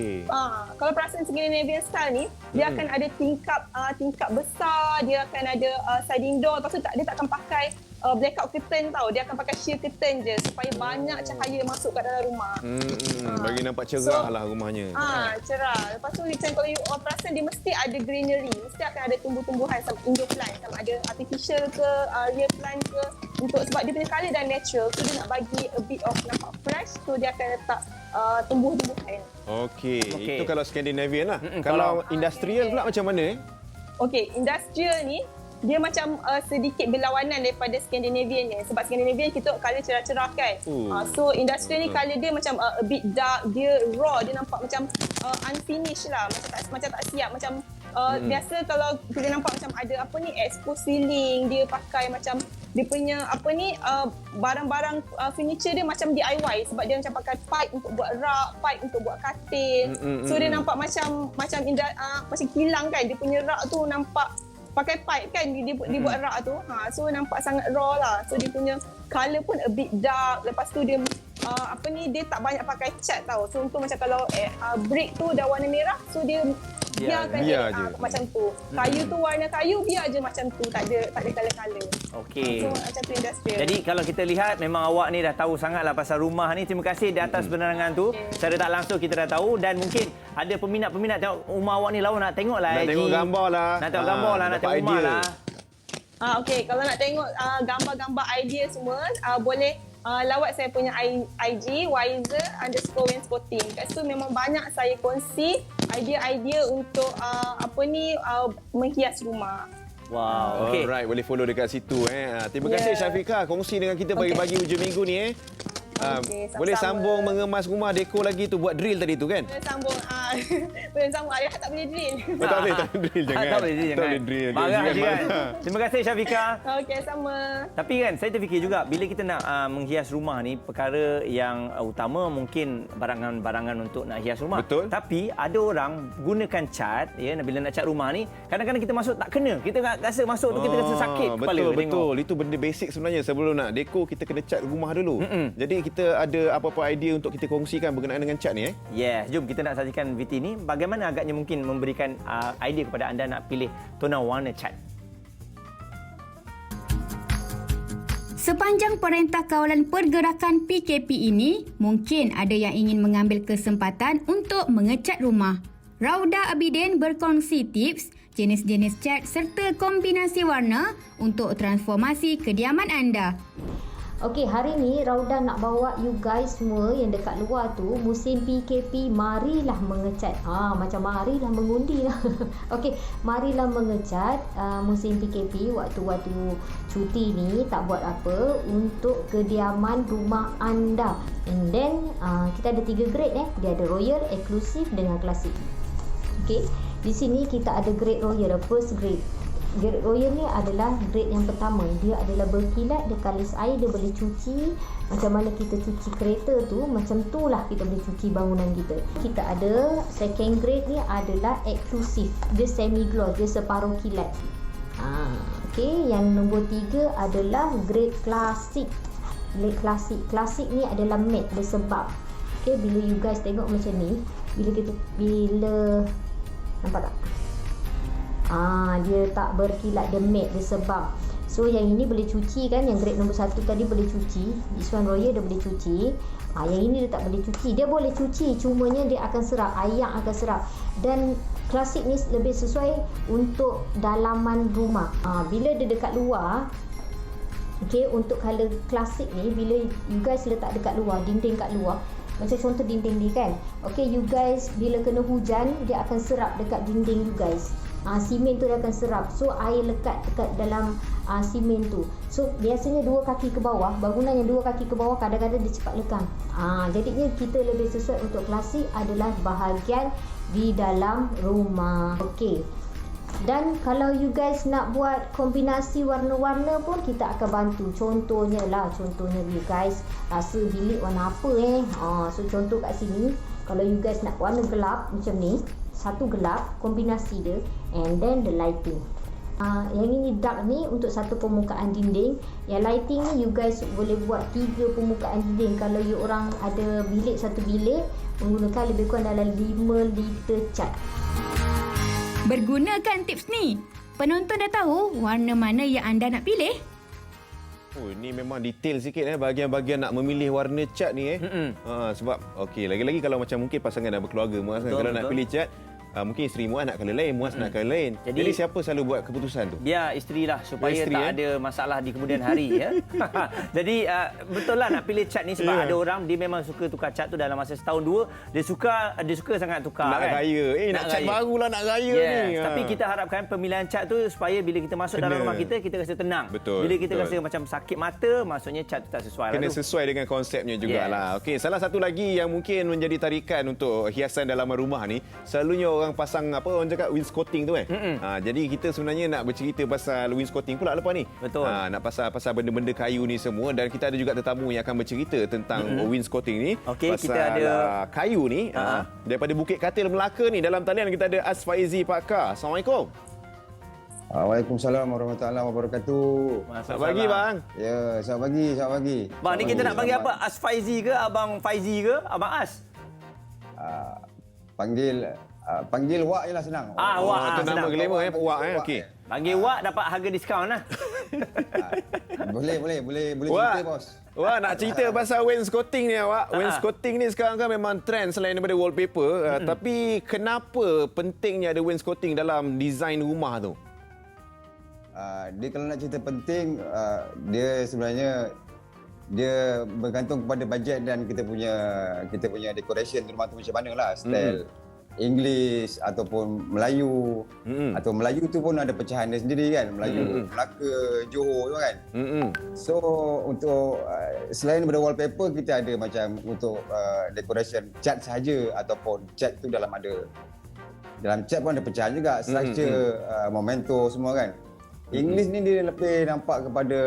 perasan Scandinavian style ni, dia akan ada tingkap besar, dia akan ada sliding door. Lepas tu dia takkan pakai blackout curtain tau. Dia akan pakai sheer curtain je supaya banyak cahaya masuk kat dalam rumah. Bagi nampak cerah lah rumahnya. Cerah. Lepas tu macam kalau you perasan, dia mesti ada greenery. Mesti akan ada tumbuh-tumbuhan, sama indoor plant, sama ada artificial ke, real plant ke. Sebab dia punya colour dah natural, so dia nak bagi a bit of nampak fresh, so dia akan letak tumbuh-tumbuhan. Okey, itu kalau Scandinavian lah. Kalau industrial pula macam mana? Okey, industrial ni dia macam sedikit berlawanan daripada Scandinavian-nya. Sebab Scandinavian kita colour cerah-cerah kan. So industrial ni colour dia macam a bit dark, dia raw, dia nampak macam unfinished lah, macam tak siap, macam biasa kalau kita nampak macam ada apa ni expose ceiling, dia pakai macam dia punya apa ni barang-barang furniture dia macam DIY sebab dia macam pakai pipe untuk buat rak, pipe untuk buat katil. So dia nampak macam kilang kan, dia punya rak tu nampak pakai pipe kan dia buat rak tu. So nampak sangat raw lah. So dia punya colour pun a bit dark. Lepas tu dia dia tak banyak pakai cat tau. So untuk macam kalau brick tu dah warna merah, so dia biarkan biar dia je. macam tu. Kayu tu warna kayu, biar je macam tu, tak ada colour-colour. Okey. So macam tu industrial. Jadi kalau kita lihat memang awak ni dah tahu sangatlah pasal rumah ni. Terima kasih di atas penerangan tu. Secara tak langsung kita dah tahu dan mungkin ada peminat-peminat tengok rumah awak ni lawan nak tengoklah. Nak tengok gambar lah. Nak tengok gambar lah, nak tengok rumah lah. Okey, kalau nak tengok gambar-gambar idea semua, boleh lawat saya punya IG wiser_wainscoting. Kat situ memang banyak saya kongsi idea-idea untuk menghias rumah. Wow, okey. Alright, boleh follow dekat situ. Terima kasih Syafiqah kongsi dengan kita bagi-bagi hujung minggu ni. Okey, Boleh sama-sama. sambung mengemas rumah dekor lagi tu, buat drill tadi tu kan? Boleh sambung. Boleh sambung. Ayah tak boleh drill. Tak boleh drill jangan. Tak boleh drill, Tak boleh drill. Marah je kan. Marah. Terima kasih Syafiqah. Okey, sama. Tapi kan saya terfikir juga bila kita nak menghias rumah ni, perkara yang utama mungkin barangan-barangan untuk nak hias rumah. Betul. Tapi ada orang gunakan cat ya, bila nak cat rumah ni, kadang-kadang kita masuk tak kena. Kita rasa masuk tu kita rasa sakit kepala Betul, tengok. betul. Itu benda basic sebenarnya. Sebelum nak dekor kita kena cat rumah dulu. Jadi kita ada apa-apa idea untuk kita kongsikan berkenaan dengan cat ni Yes, jom kita nak saksikan VT ni. Bagaimana agaknya mungkin memberikan idea kepada anda nak pilih tona warna cat. Sepanjang Perintah Kawalan Pergerakan PKP ini, mungkin ada yang ingin mengambil kesempatan untuk mengecat rumah. Rauda Abidin berkongsi tips, jenis-jenis cat serta kombinasi warna untuk transformasi kediaman anda. Okey, hari ni Rauda nak bawa you guys semua yang dekat luar tu, musim PKP, marilah mengecat. Macam marilah mengundi lah. Okey, marilah mengecat musim PKP, waktu-waktu cuti ni tak buat apa, untuk kediaman rumah anda. And then kita ada 3 grade Dia ada royal, eksklusif dengan klasik. Okey, di sini kita ada grade royal, first grade. Grade royal ni adalah grade yang pertama. Dia adalah berkilat, dia kalis air, dia boleh cuci. Macam mana kita cuci kereta tu, macam tu lah kita boleh cuci bangunan kita. Kita ada second grade ni adalah eksklusif. Dia semi gloss, dia separuh kilat. Okey, yang nombor 3 adalah grade klasik. Grade klasik. Klasik ni adalah matte, dia sebab. Okey, bila you guys tengok macam ni, bila nampak tak? Dia tak berkilat, dia matte, dia sebab. So yang ini boleh cuci kan, yang grade nombor 1 tadi boleh cuci. This one royal dia boleh cuci. Yang ini dia tak boleh cuci. Dia boleh cuci, cumanya dia akan serap, air akan serap. Dan klasik ni lebih sesuai untuk dalaman rumah. Bila dia dekat luar, okey, untuk color klasik ni, bila you guys letak dekat luar, dinding kat luar, macam contoh dinding ni kan. Okey, you guys bila kena hujan, dia akan serap dekat dinding you guys. Simen tu dia akan serap. So air lekat dekat dalam simen tu. So biasanya 2 kaki ke bawah, bangunan yang 2 kaki ke bawah kadang-kadang dia cepat lekang. Jadinya kita lebih sesuai untuk klasik adalah bahagian di dalam rumah. Okey. Dan kalau you guys nak buat kombinasi warna-warna pun kita akan bantu. Contohnya you guys rasa bilik warna apa so contoh kat sini, kalau you guys nak warna gelap macam ni, satu gelap kombinasi dia, and then the lighting. Yang ini dark ni untuk satu permukaan dinding. Yang lighting ni you guys boleh buat 3 permukaan dinding. Kalau you orang ada bilik, satu bilik menggunakan lebih kurang dalam 5 liter cat. Bergunakan tips ni, penonton dah tahu warna mana yang anda nak pilih? Ni memang detail sikit bahagian-bahagian nak memilih warna cat ni Sebab okey, lagi-lagi kalau macam mungkin pasangan dah berkeluarga, kalau nak pilih cat, mungkin isteri Muaz nak kala lain, Muaz nak kala lain. Jadi siapa selalu buat keputusan tu? Dia isterilah supaya Isteri, tak ada masalah di kemudian hari ya. Jadi betul lah nak pilih cat ni sebab ada orang dia memang suka tukar cat tu dalam masa setahun dua, dia suka sangat tukar Nak kan. raya. Nak cat barulah nak raya ni. Tapi kita harapkan pemilihan cat tu supaya bila kita masuk dalam rumah kita rasa tenang. Betul, Bila kita betul. rasa macam sakit mata, maksudnya cat tu tak sesuai Kena lah tu. sesuai dengan konsepnya jugalah. Okey, salah satu lagi yang mungkin menjadi tarikan untuk hiasan dalaman rumah ni, selalunya orang pasang apa orang cakap wainscoting tu kan. Jadi kita sebenarnya nak bercerita pasal wainscoting pula lepas ni. Betul. Nak pasal benda-benda kayu ni semua, dan kita ada juga tetamu yang akan bercerita tentang wainscoting ni. Okey, pasal kita ada kayu ni daripada Bukit Katil Melaka ni. Dalam talian kita ada Asfaizi Pakar. Assalamualaikum. Waalaikumsalam warahmatullahi wabarakatuh. Selamat pagi bang. Ya, selamat pagi. Bang, ni kita nak panggil apa? Asfaizi ke? Abang Faizi ke? Abang As? Panggil Wak je lah senang. Wak. Itu nama senang. glamour Wak Okey. Panggil Wak dapat harga diskaun lah. Boleh Wak. cerita bos. Wah, nak cerita pasal wainscoting ni awak. Wainscoting ni sekarang kan memang trend selain daripada wallpaper. Tapi kenapa pentingnya ada wainscoting dalam desain rumah tu? Dia kalau nak cerita penting, dia sebenarnya dia bergantung kepada bajet dan kita punya decoration rumah tu macam mana lah, style English ataupun Melayu. Atau Melayu tu pun ada pecahan dia sendiri kan, Melayu Melaka, Johor tu kan. So untuk selain daripada wallpaper, kita ada macam untuk decoration cat sahaja ataupun cat tu dalam cat pun ada pecahan juga, structure, memento semua kan. English ni dia lebih nampak kepada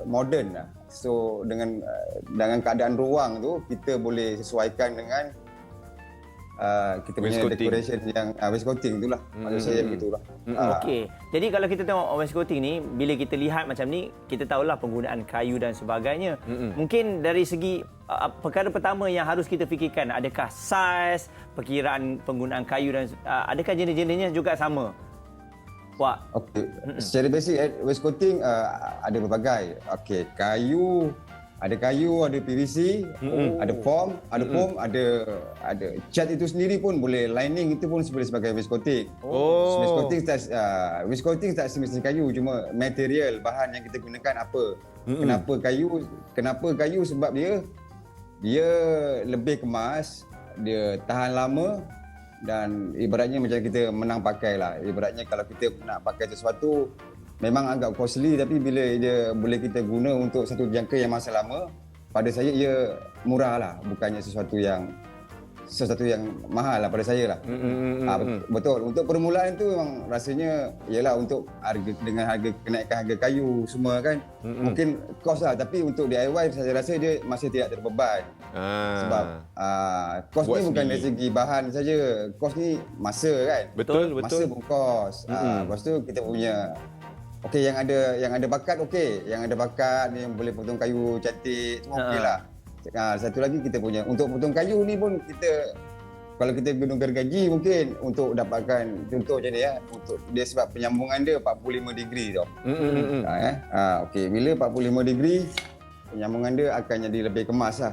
modern lah. So dengan keadaan ruang tu, kita boleh sesuaikan dengan kita punya decoration yang wainscoting tu lah. Maksud saya begitulah. Okey. Jadi kalau kita tengok wainscoting ni, bila kita lihat macam ni, kita tahulah penggunaan kayu dan sebagainya. Mungkin dari segi perkara pertama yang harus kita fikirkan, adakah saiz, perkiraan penggunaan kayu dan adakah jenis-jenisnya juga sama? Wak. Okey. Secara basic wainscoting ada berbagai. Okey, ada PVC, ada foam, ada cat itu sendiri pun boleh, lining itu pun boleh sebagai wainscoting. Wainscoting tak semestinya kayu, cuma material bahan yang kita gunakan apa. Kenapa kayu? Sebab dia lebih kemas, dia tahan lama. Dan ibaratnya macam kita menang pakai lah. Ibaratnya kalau kita nak pakai sesuatu memang agak costly, tapi bila dia boleh kita guna untuk satu jangka yang masa lama, pada saya ia murah lah. Bukannya sesuatu yang mahal lah pada saya lah. Betul. Untuk permulaan tu memang rasanya ialah untuk dengan kenaikan harga kayu semua kan. Mungkin kos lah, tapi untuk DIY saya rasa dia masih tidak terbeban. Sebab kos ni bukan dari segi bahan saja. Kos ni masa kan. Betul. Masa pun kos. Lepas tu kita punya yang ada bakat yang ada bakat ni yang boleh potong kayu cantik semua okeylah. Satu lagi kita punya untuk potong kayu ni pun kalau kita guna gergaji mungkin untuk dapatkan contoh macam ni untuk dia sebab penyambungan dia 45 degree tau. Bila 45 degree penyambungan dia akan jadi lebih kemas lah.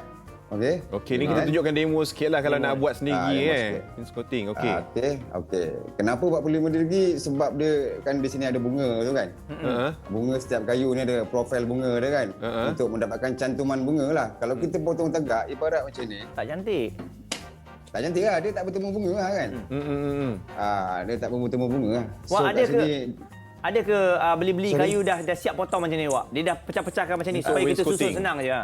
Okey, ni kita tunjukkan demo sikit lah kalau nak buat sendiri wainscoting. Okey. Kenapa 45 degree? Sebab dia kan di sini ada bunga tu kan. Bunga setiap kayu ni ada profil bunga dia kan. Untuk mendapatkan cantuman bunga lah. Kalau kita potong tegak ibarat macam ni, Tak cantik. tak cantik lah, dia tak bertemu bunga lah kan. Dia tak bertemu bunga lah. Wak, ada kat ke sini, ada ke beli kayu dah siap potong macam ni Wak? Dia dah pecah-pecahkan macam ni supaya kita susun senang je.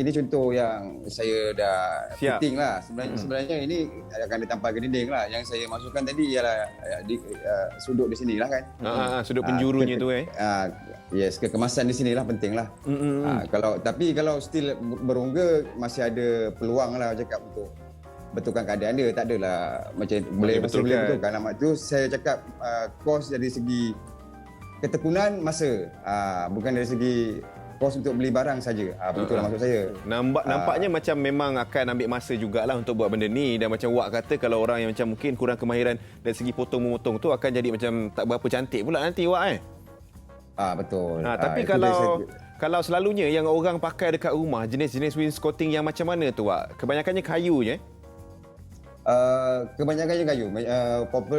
ini contoh yang saya dah Siap. fitting lah. Sebenarnya ini akan ditampal ke dinding lah. Yang saya masukkan tadi ialah sudut di sini lah kan. Sudut penjurunya tu Yes, kekemasan di sini lah penting lah. Kalau still berongga, masih ada peluang lah cakap untuk betulkan keadaan dia. Tak adalah macam boleh betulkan. Amat tu saya cakap kos dari segi ketekunan masa, bukan dari segi kos untuk beli barang saja. Begitulah maksud saya. Nampaknya macam memang akan ambil masa jugalah untuk buat benda ni, dan macam Wak kata kalau orang yang macam mungkin kurang kemahiran dari segi potong-memotong tu akan jadi macam tak berapa cantik pula nanti Wak Betul. Tapi kalau selalunya yang orang pakai dekat rumah, jenis-jenis wainscoting yang macam mana tu Wak? Kebanyakannya kayu je. Kebanyakannya kayu.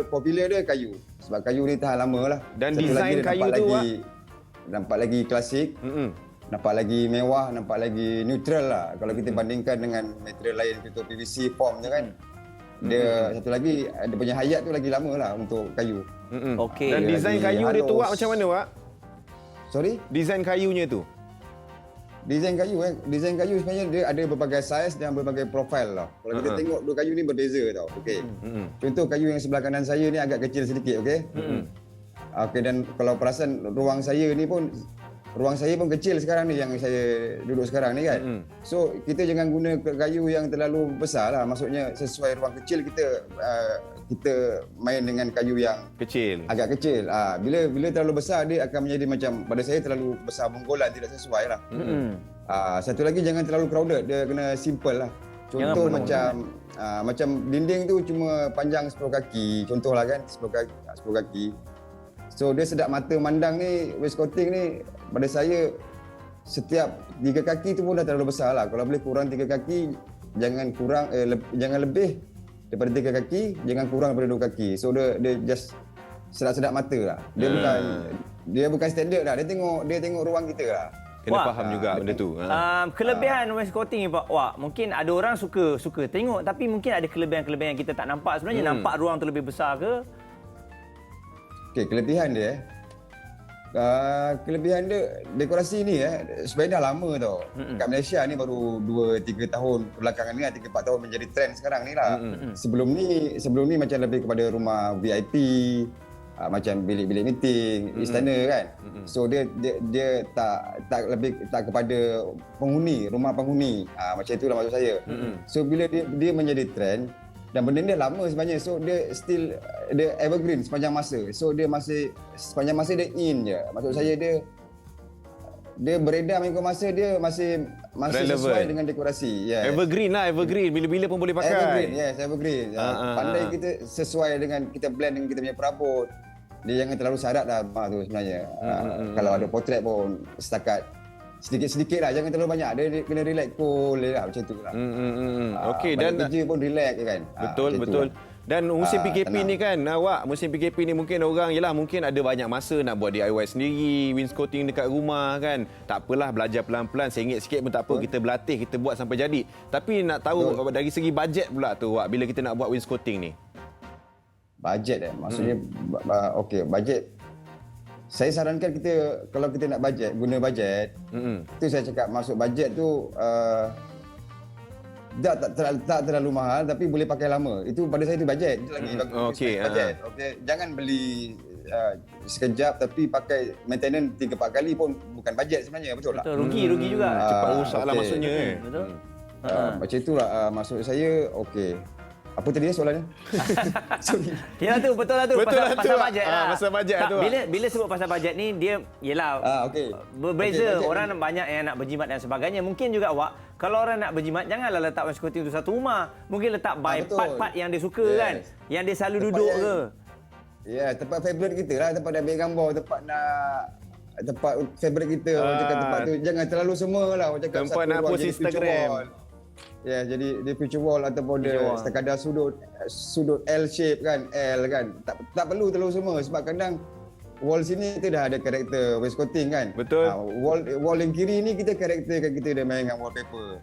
Popular dia kayu. Sebab kayu ni tahan lama lah. Dan Satu desain lagi dia kayu nampak tu, lagi, nampak lagi klasik. Nampak lagi mewah, nampak lagi neutral lah. Kalau kita bandingkan dengan material lain, contoh PVC foam je kan. Dia satu lagi, dia punya hayat tu lagi lama lah untuk kayu. Okey. Dan Dia desain lagi kayu dia tu halus. Wak macam mana Wak? Sorry? Desain kayunya tu. Desain kayu sebenarnya dia ada berbagai saiz dan berbagai profil lah. Kalau kita tengok dua kayu ni berbeza tau. Okey. Contoh kayu yang sebelah kanan saya ni agak kecil sedikit, okey? Okey, dan kalau perasan ruang saya pun kecil sekarang ni yang saya duduk sekarang ni kan. So kita jangan guna kayu yang terlalu besar lah. Maksudnya sesuai ruang kecil kita main dengan kayu yang Kecil. agak kecil. Bila terlalu besar dia akan menjadi macam pada saya terlalu besar bonggolan, tidak sesuai lah. Satu lagi jangan terlalu crowded, dia kena simple lah. Contoh macam dinding tu cuma panjang 10 kaki. Contohlah kan 10 kaki. So dia sedap mata mandang ni, wainscoting ni pada saya setiap 3 kaki tu pun dah terlalu besar lah. Kalau boleh kurang 3 kaki, jangan lebih daripada 3 kaki, jangan kurang daripada 2 kaki. So dia just sedap-sedap mata lah. Dia bukan standard lah. Dia tengok ruang kita lah. Kena faham juga benda tu. Kelebihan wainscoting ni Pak Wak, mungkin ada orang suka tengok, tapi mungkin ada kelebihan-kelebihan yang kita tak nampak. Sebenarnya nampak ruang tu lebih besar ke? Okey, kelebihan dia kelebihan dia dekorasi ni sebenarnya dah lama tau. Kat Malaysia ni baru 2-3 tahun belakangan ni, 3-4 tahun menjadi trend sekarang ni lah. Sebelum ni macam lebih kepada rumah VIP, macam bilik-bilik meeting, istana kan. So dia tak kepada penghuni, rumah penghuni. Macam itulah maksud saya. So bila dia menjadi trend dan benda ni dah lama sebenarnya, so dia evergreen sepanjang masa. So dia masih sepanjang masa dia in je. Maksud saya dia beredar mengikut masa, dia masih sesuai dengan dekorasi. Yes. Evergreen lah, evergreen. Bila-bila pun boleh pakai. Evergreen, yes, evergreen. Pandai kita sesuai dengan kita blend dengan kita punya perabot. Dia jangan terlalu syarat lah rumah tu sebenarnya. Kalau ada potret pun setakat sedikit-sedikit lah, jangan terlalu banyak. Dia kena relax cool lah, macam tu lah. Okey, dan kerja pun relax je kan. Betul. Dan musim PKP ni kan, Wak, musim PKP ni mungkin orang mungkin ada banyak masa nak buat DIY sendiri, wainscoting dekat rumah kan. Tak apalah, belajar pelan-pelan, sengit sikit pun tak apa, kita berlatih, kita buat sampai jadi. Tapi nak tahu dari segi bajet pula tu Wak, bila kita nak buat wainscoting ni. Bajet maksudnya okey, bajet. Saya sarankan kita, kalau kita nak guna bajet, itu saya cakap masuk bajet tu tak terlalu mahal tapi boleh pakai lama. Itu pada saya itu bajet. Itu lagi bajet. Okey, jangan beli sekejap tapi pakai maintenance 3-4 kali pun bukan bajet sebenarnya, betul tak? Rugi juga. Cepat rosak lah maksudnya. Betul. Macam itulah maksud saya. Okey. Apa tadi soalannya? Sorry. Ya tu, betul lah tu. Pasal bajet lah. Pasal bajet tu. Bila sebut pasal bajet ni, dia yelah berbeza. Okay, orang banyak yang nak berjimat dan sebagainya. Mungkin juga Wak, kalau orang nak berjimat, janganlah letak wainscoting tu satu rumah. Mungkin letak by part-part yang dia suka kan. Yang dia selalu duduk ke. Ya, tempat favourite kita lah. Tempat nak ambil gambar, tempat favourite kita. Orang cakap tempat tu jangan terlalu semua lah. Orang cakap tempat nak post Instagram. Ya, jadi dia future wall ataupun dia sekadar sudut L shape kan, L kan. Tak perlu terlalu semua sebab kadang wall sini kita dah ada karakter wainscoting kan. Betul. Wall yang kiri ni kita karakter kita dah main dengan wallpaper.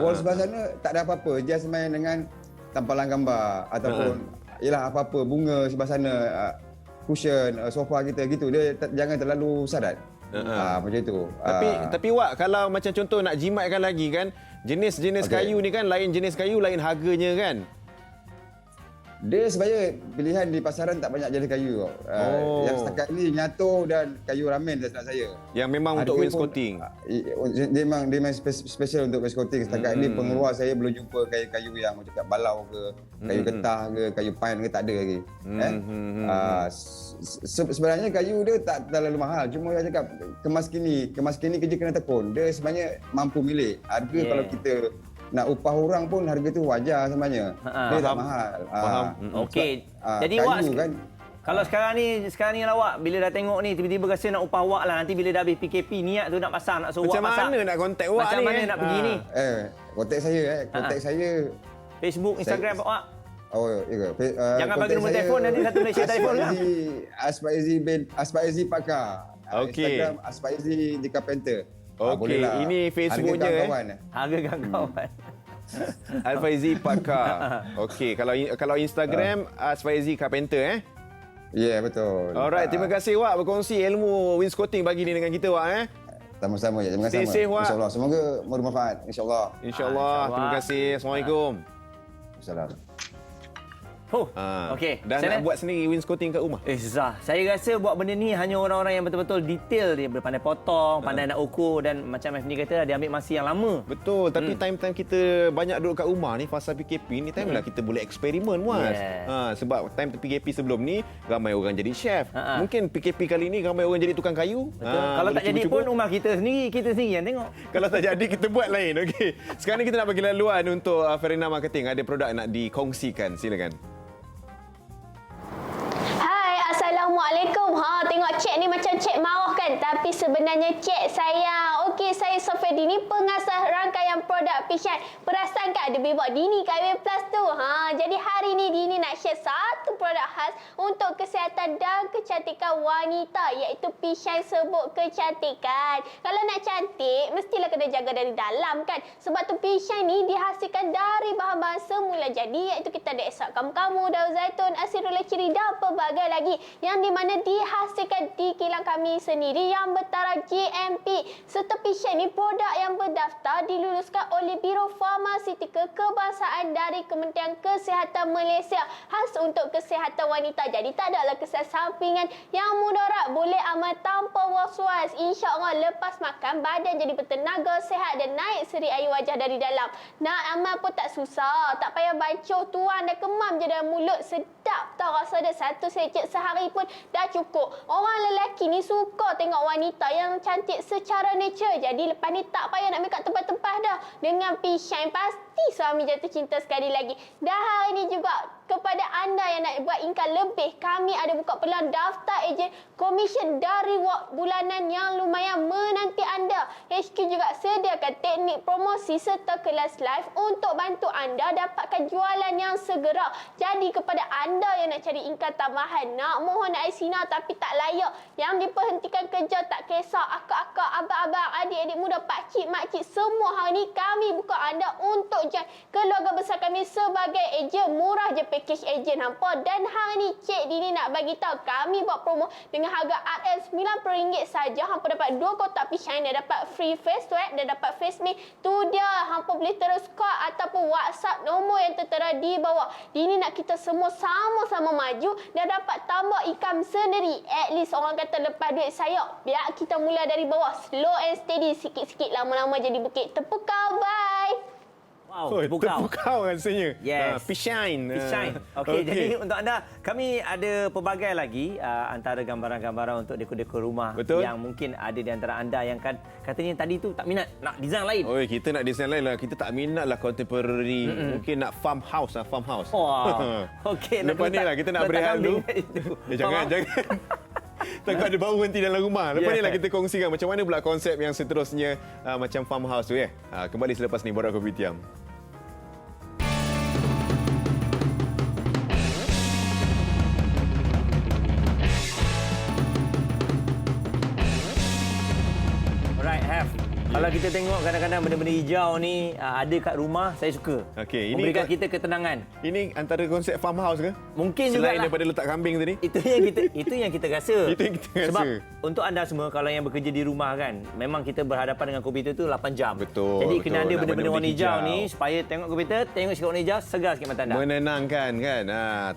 Wall sebelah sana tak ada apa-apa, just main dengan tampalan gambar ataupun yalah apa-apa bunga sebelah sana, cushion, sofa kita gitu. Dia jangan terlalu syarat. Macam itu. Tapi Wak, kalau macam contoh nak jimatkan lagi kan, jenis-jenis kayu ni kan lain jenis kayu, lain harganya kan. Dia sebenarnya pilihan di pasaran tak banyak jenis kayu. Yang setakat ni nyato dan kayu ramen dah saya. Yang memang untuk wainscoting. Dia memang special untuk wainscoting. Setakat ni pengeluar saya belum jumpa kayu-kayu yang macam balau ke, kayu getah ke, kayu pine ke, tak ada lagi. Sebenarnya kayu dia tak terlalu mahal. Cuma saya cakap kemas kini kerja kena tekun. Dia sebenarnya mampu milik. Harga kalau kita nak upah orang pun harga tu wajar sebenarnya. Dia tak mahal. Faham. Okey. Jadi Wak kan, kalau sekarang ni lah Wak, bila dah tengok ni tiba-tiba rasa nak upah Wak lah, nanti bila dah habis PKP niat tu nak pasang, nak suruh Wak pasang. Macam mana nak kontak Wak ni? Macam mana nak pergi ni? Kontak saya. Facebook, Instagram Wak. Oh, ya ke? Jangan bagi nombor telefon, nanti satu Malaysia telefon lah. Asfaizi Pakar. Okey. Instagram Asfaizi di Carpenter. Okey, ini Facebooknya. Harga kawan-kawan. Al-Faizi Pakar. Okey, kalau Instagram Al-Faizi Carpenter Ya, betul. Alright, terima kasih Wak berkongsi ilmu wainscoting pagi ni dengan kita Wak Sama-sama je. Terima kasih. Stay safe, Wak. InsyaAllah. Semoga bermanfaat. InsyaAllah. InsyaAllah. Terima kasih. Assalamualaikum. Assalamualaikum. Okey. Dah nak buat sendiri wainscoting kat rumah? Susah. Saya rasa buat benda ni hanya orang-orang yang betul-betul detail. Dia pandai potong, pandai nak ukur dan macam Fni kata, dia ambil masa yang lama. Betul. Tapi time-time kita banyak duduk kat rumah ni, fasa PKP ni, time lah kita boleh eksperimen, Muaz. Sebab time PKP sebelum ni, ramai orang jadi chef. Mungkin PKP kali ni, ramai orang jadi tukang kayu. Kalau tak jadi pun, rumah kita sendiri yang tengok. Kalau tak jadi, kita buat lain. Okey. Sekarang ni kita nak bagi laluan untuk Farina Marketing. Ada produk nak dikongsikan. Silakan. Assalamualaikum. Tengok cik ni macam cik marah kan? Tapi sebenarnya cik sayang. Okey, saya Sofia Dini, pengasas rangkaian produk Pishan. Perasan tak ada bebak Dini kat Web Plus tu? Jadi hari ni Dini nak share satu produk khas untuk kesihatan dan kecantikan wanita, iaitu Pishan Serbuk Kecantikan. Kalau nak cantik, mestilah kena jaga dari dalam kan? Sebab tu Pishan ni dihasilkan dari bahan-bahan semula jadi, iaitu kita ada ekstrak kamu, daun zaitun, asidula ciri dan pelbagai lagi, yang di mana dihasilkan di kilang kami sendiri yang bertaraf GMP. Serta Pishan ni produk yang berdaftar diluluskan oleh Biro Farmaseutika Kebangsaan dari Kementerian Kesihatan Malaysia, khas untuk kesihatan wanita. Jadi tak adalah kesan sampingan yang mudarat, boleh amal tanpa was-was. InsyaAllah lepas makan badan jadi bertenaga, sihat dan naik seri air wajah dari dalam. Nak amal pun tak susah, tak payah bancuh tuan dan kemam je dalam mulut. Sedap tau, rasa ada satu secik sehari pun dah cukup. Orang lelaki ni suka tengok wanita yang cantik secara natural. Jadi lepas ni tak payah nak make up tempat-tempat dah. Dengan Pishan pasti suami jatuh cinta sekali lagi. Dan hari ni juga kepada anda yang nak buat income lebih, kami ada buka peluang daftar ejen komisen dari reward bulanan yang lumayan menanti anda. HQ juga sediakan teknik promosi serta kelas live untuk bantu anda dapatkan jualan yang segera. Jadi kepada anda yang nak cari income tambahan, nak mohon Aisina tapi tak layak, yang diperhentikan kerja tak kisah, akak-akak, abang-abang, adik-adik muda, pakcik, makcik, semua hari ni kami buka anda untuk join keluarga besar kami sebagai ejen. Murah je package ejen hampa. Dan hari ni Cik Dini nak bagi tahu kami buat promo dengan harga RM90 saja. Hampa dapat 2 kotak Pishan, dan dapat free face swab dan dapat face mask. Tu dia, hampa boleh terus call ataupun WhatsApp nombor yang tertera di bawah. Dini nak kita semua sama-sama maju dan dapat tambah income sendiri. At least orang kata lepas duit saya, biar kita mula dari bawah, slow and steady, sikit-sikit lama-lama jadi bukit. Terpukau, bye. Wow, terpukau rasanya. Yes. Pishan. Okey, jadi untuk anda, kami ada pelbagai lagi antara gambaran-gambaran untuk dekor-dekor rumah. Betul. Yang mungkin ada di antara anda yang katanya tadi tu tak minat nak design lain. Oh, kita nak design lain lah. Kita tak minat lah contemporary. Mungkin nak farmhouse lah, farmhouse. Wah. Okey, lepas ni lah kita nak berehat dulu. Jangan. Takut ada bau nanti dalam rumah. Lepas ni lah kita kongsikan macam mana pula konsep yang seterusnya macam farmhouse tu ya. Kembali selepas ni Borak Kopi Tiam. Alright, Have. Kalau kita tengok kadang-kadang benda-benda hijau ni ada kat rumah, saya suka. Okey, ini memberikan kita ketenangan. Ini antara konsep farmhouse ke? Mungkin juga selain daripada letak kambing tadi. Itu yang kita rasa. Itu yang kita rasa. Sebab untuk anda semua kalau yang bekerja di rumah kan, memang kita berhadapan dengan komputer tu 8 jam. Betul. Jadi kena ada Nak benda-benda warna hijau hijau ni supaya tengok komputer, tengok sikit warna hijau, segar sikit mata anda. Menenangkan kan.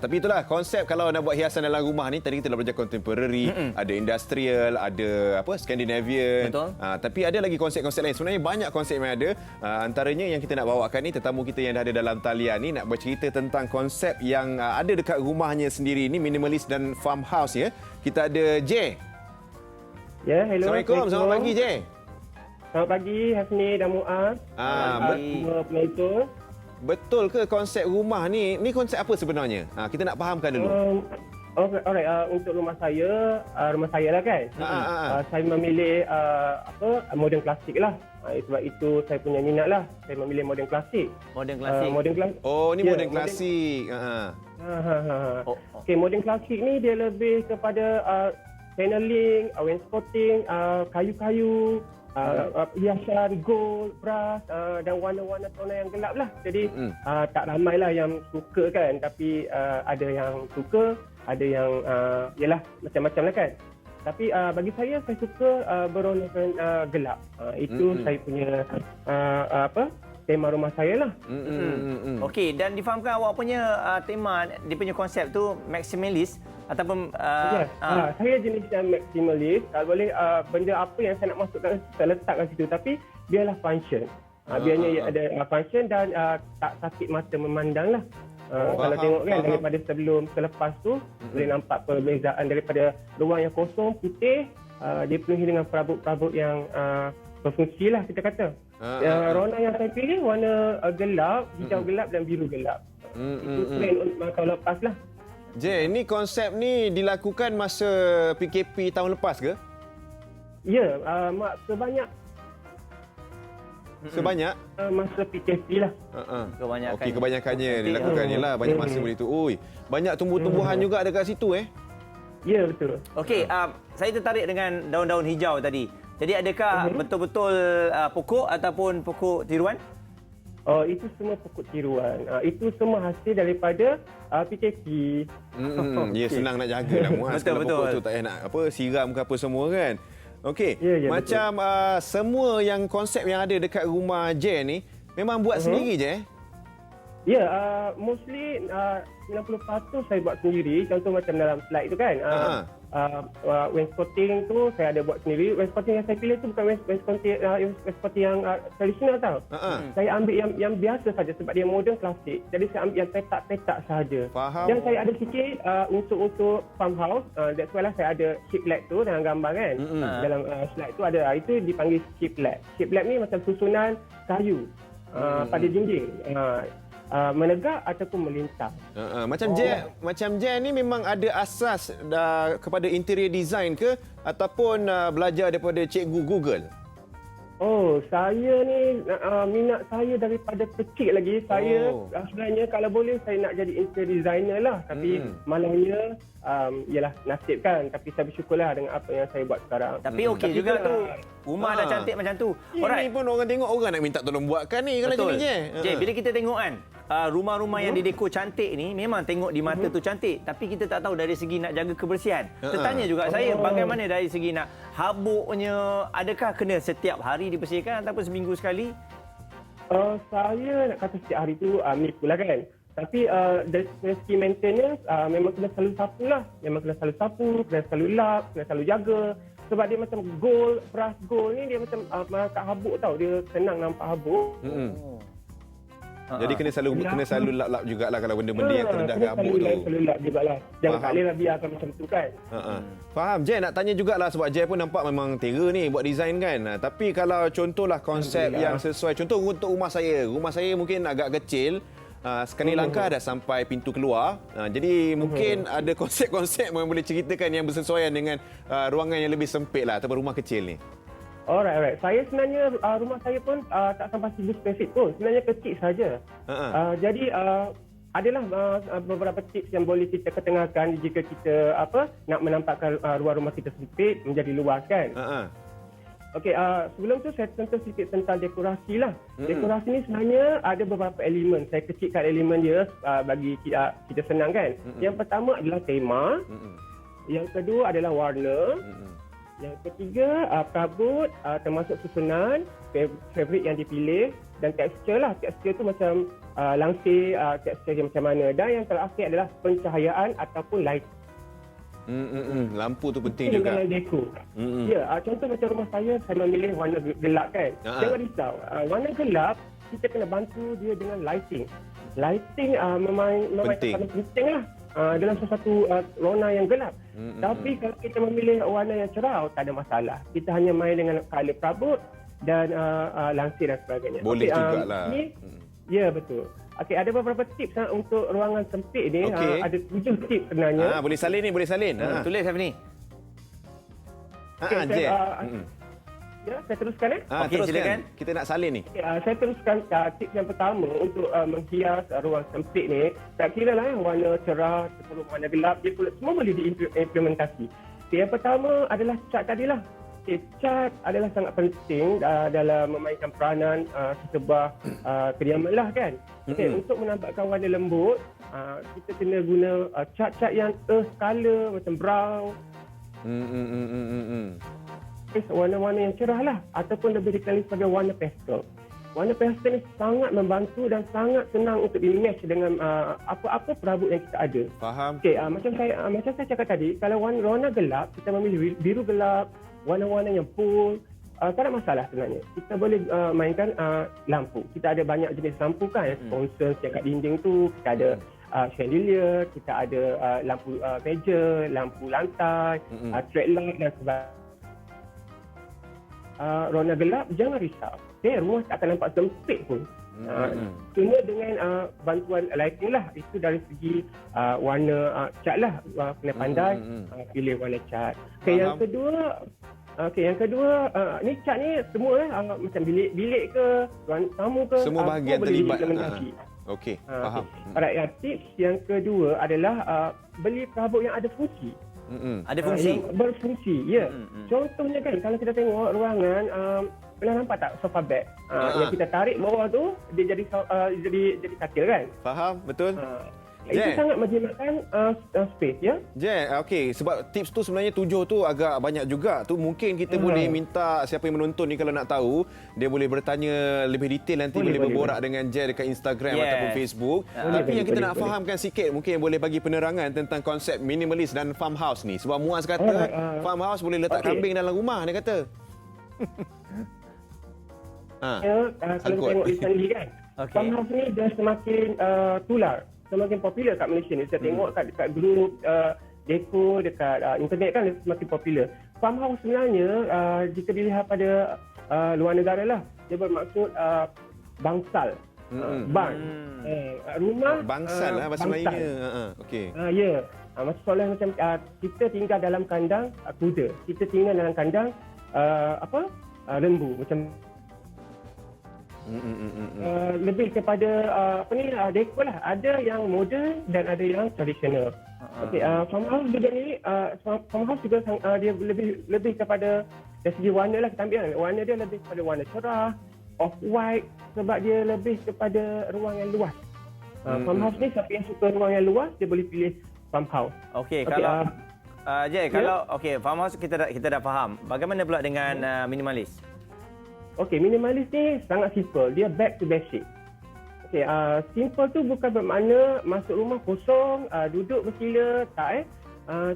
Tapi itulah konsep kalau nak buat hiasan dalam rumah ni. Tadi kita dah belajar contemporary, ada industrial, ada Scandinavian. Betul. Tapi ada lagi konsep-konsep lain. Sebenarnya banyak konsep yang ada. Antaranya yang kita nak bawakan ni, tetamu kita yang dah ada dalam talian ni nak bercerita tentang konsep yang ada dekat rumahnya sendiri ni, minimalis dan farmhouse ya. Kita ada J. Ya, hello. Assalamualaikum. Selamat pagi J. Selamat pagi Hasni dan Muaz. Semua penonton. Betul ke konsep rumah ni? Ni konsep apa sebenarnya? Kita nak fahamkan dulu. Alright, untuk rumah saya lah kan. Saya memilih modern klasik lah. Sebab itu saya punya minat lah. Saya memilih modern klasik. Modern klasik. Modern klasik. Oh, ni Ya, modern klasik. Oh, Okey, modern klasik ni dia lebih kepada paneling, wainscoting, kayu-kayu, hiasan gold, brass dan warna-warna tona yang gelap lah. Jadi tak ramai lah yang suka kan, tapi ada yang suka, ada yang yalah macam-macam lah kan. Tapi bagi saya suka berwarnakan gelap. Itu saya punya tema rumah saya lah. Okey, dan difahamkan awak punya tema, dia punya konsep tu maximalist ataupun Yes. Saya jenis yang maximalist. Boleh benda apa yang saya nak masukkan, saya letak kat situ. Tapi biarlah function. Biarnya ada function dan tak sakit mata memandang lah. Kalau tengok kan daripada sebelum selepas tu boleh nampak perbezaan daripada ruang yang kosong putih, dia penuhi dengan perabot-perabot yang berfungsi lah kita kata. Rona yang saya pilih warna gelap, hijau gelap dan biru gelap. Itu trend untuk tahun lepas lah. Jay, ni konsep ni dilakukan masa PKP tahun lepas ke? Ya, sebanyak masa PKP lah. kebanyakan. Okey, kebanyakannya dilakukan je lah. Banyak masa boleh tu. Ui, banyak tumbuh-tumbuhan juga dekat situ Ya, betul. Okey, saya tertarik dengan daun-daun hijau tadi. Jadi adakah betul-betul pokok ataupun pokok tiruan? Oh, itu semua pokok tiruan. Itu semua hasil daripada PKP. Ya, senang nak jaga lah Muaz. Betul, Kalau betul. pokok tu tak payah nak siram ke apa semua kan. Okey, Ya, macam semua yang konsep yang ada dekat rumah Jay ni memang buat sendiri je Ya, mostly 90% saya buat sendiri. Contoh macam dalam slide tu kan. Wainscoting tu saya ada buat sendiri. Wainscoting yang saya pilih tu bukan wainscoting yang tradisional tau. Saya ambil yang biasa saja sebab dia modern klasik. Jadi saya ambil yang petak-petak sahaja. Faham. Dan saya ada sikit untuk farmhouse. That's why lah saya ada shiplet tu dalam gambar kan. Dalam slide tu ada. Itu dipanggil shiplet. Shiplet ni macam susunan kayu pada dinding. Menegak ataupun melintang. Macam Jay ni memang ada asas kepada interior design ke ataupun belajar daripada cikgu Google? Oh, saya ni minat saya daripada kecil lagi. Saya sebenarnya kalau boleh saya nak jadi interior designer lah. Tapi malangnya ialah nasib kan. Tapi saya bersyukurlah dengan apa yang saya buat sekarang. Tapi okey juga tu. Rumah dah cantik macam tu. Ini pun orang tengok orang nak minta tolong buatkan ni kalau Betul. macam ni je. Bila kita tengok kan, rumah-rumah yang didekor cantik ni memang tengok di mata tu cantik, tapi kita tak tahu dari segi nak jaga kebersihan. Tertanya juga saya bagaimana dari segi nak habuknya, adakah kena setiap hari dibersihkan ataupun seminggu sekali? Saya nak kata setiap hari tu menipu lah kan. Tapi dari segi maintenance memang kena selalu sapu lah. Memang kena selalu sapu, kena selalu lap, kena selalu jaga. Sebab dia macam gold, brass gold ni dia macam kat habuk tau. Dia senang nampak habuk. Jadi kena selalu lap-lap jugalah kalau benda-benda yang terendah ke habuk tu. Selalu lap jugalah. Jangan tak boleh lah biarkan macam tu kan. Faham. Jay nak tanya jugalah sebab Jay pun nampak memang terror ni buat design kan. Tapi kalau contohlah konsep yang sesuai. Contoh untuk rumah saya. Rumah saya mungkin agak kecil. Sekali langkah dah sampai pintu keluar. Jadi mungkin ada konsep-konsep yang boleh ceritakan yang bersesuaian dengan ruangan yang lebih sempit lah ataupun rumah kecil ni. Alright. Saya sebenarnya rumah saya pun tak sampai 1000 square feet pun. Sebenarnya kecil saja. Jadi adalah beberapa tips yang boleh kita ketengahkan jika kita nak menampakkan ruang rumah kita sempit menjadi luas kan. Okey, sebelum tu saya sentuh sedikit tentang dekorasi lah. Dekorasi ni sebenarnya ada beberapa elemen. Saya kecilkan elemen dia bagi kita senang kan. Yang pertama adalah tema. Yang kedua adalah warna. Yang ketiga, perabot termasuk susunan, fabric yang dipilih dan tekstur lah. Tekstur tu macam langsir, tekstur dia macam mana. Dan yang terakhir adalah pencahayaan ataupun light. Lampu tu penting juga. Dalam dekor. Ya, contoh macam rumah saya memilih warna gelap kan. Jangan risau. Warna gelap, kita kena bantu dia dengan lighting. Lighting memang penting lah. Dalam sesuatu rona yang gelap. Tapi kalau kita memilih warna yang cerah, tak ada masalah. Kita hanya main dengan color perabot dan langsir dan sebagainya. Boleh jugalah. Ya, betul. Okey, ada beberapa tips untuk ruangan sempit ni. Ada 7 tips sebenarnya. Boleh salin ni, boleh salin. Tulis apa ni? Okay, Ya, saya teruskan Okey, teruskan. silakan. Kita nak salin ni. Saya teruskan tips yang pertama untuk menghias ruang sempit ni. Tak kira lah warna cerah ataupun warna gelap, dia semua boleh diimplementasi. Yang pertama adalah cat tadilah. Cat adalah sangat penting dalam memainkan peranan sesebuah kediaman lah kan. Untuk menampakkan warna lembut, kita kena guna cat-cat yang earth color macam brown. Warna-warna yang cerah lah ataupun lebih dikenali sebagai warna pastel. Warna pastel ni sangat membantu dan sangat senang untuk di-match dengan apa-apa perabot yang kita ada. Faham. Okey, macam saya cakap tadi, kalau warna gelap, kita memilih biru gelap, warna-warna yang bold, tak ada masalah sebenarnya. Kita boleh mainkan lampu. Kita ada banyak jenis lampu kan, sponsor yang kat dinding tu, kita ada chandelier, kita ada lampu meja, lampu lantai, street light dan sebagainya. Warna gelap, jangan risau. Rumah tak akan nampak sempit pun. Cuma dengan bantuan lighting lah. Itu dari segi warna cat lah. Kena pandai pilih warna cat. Yang kedua, ni cat ni semua macam bilik ke, ruang tamu ke, semua bahagian terlibat. Okey, faham. Alright, tips yang kedua adalah beli perabot yang ada fungsi. Ada fungsi? Yang berfungsi, ya. Contohnya kan, kalau kita tengok ruangan, pernah nampak tak sofa bed? Yang kita tarik bawah tu, dia jadi katil kan? Faham, betul. Itu sangat menjimatkan space, ya. Okey, sebab tips tu sebenarnya 7 tu agak banyak juga. Tu mungkin kita boleh minta siapa yang menonton ni kalau nak tahu, dia boleh bertanya lebih detail nanti, boleh berborak dengan Jay dekat Instagram ataupun Facebook. Tapi yang kita nak fahamkan sikit, mungkin boleh bagi penerangan tentang konsep minimalis dan farmhouse ni. Sebab Muaz kata farmhouse boleh letak kambing dalam rumah, dia kata. Kalau kita tengok recently kan, farmhouse ni dah semakin tular, semakin popular kat Malaysia ni. Saya tengok kat grup Deco, dekat internet kan semakin popular. Farmhouse sebenarnya jika dilihat pada luar negara lah, dia bermaksud bangsal, barn. Rumah bangsal lah bahasa Melayunya. Okey. Ya. Soalan macam kita tinggal dalam kandang kuda, kita tinggal dalam kandang lembu macam lebih kepada dekor lah. Ada yang moden dan ada yang tradisional. Okey, farmhouse juga ni, farmhouse juga dia lebih kepada dari segi warna lah. Kita ambil kan, warna dia lebih kepada warna cerah, off white, sebab dia lebih kepada ruang yang luas. Farmhouse ni, siapa yang suka ruang yang luas, dia boleh pilih farmhouse. Okey, kalau Jay, kalau farmhouse kita dah faham. Bagaimana pula dengan minimalis? Okey, minimalis ni sangat simple. Dia back to basic. Okey, simple tu bukan bermakna masuk rumah kosong, duduk bersila, tak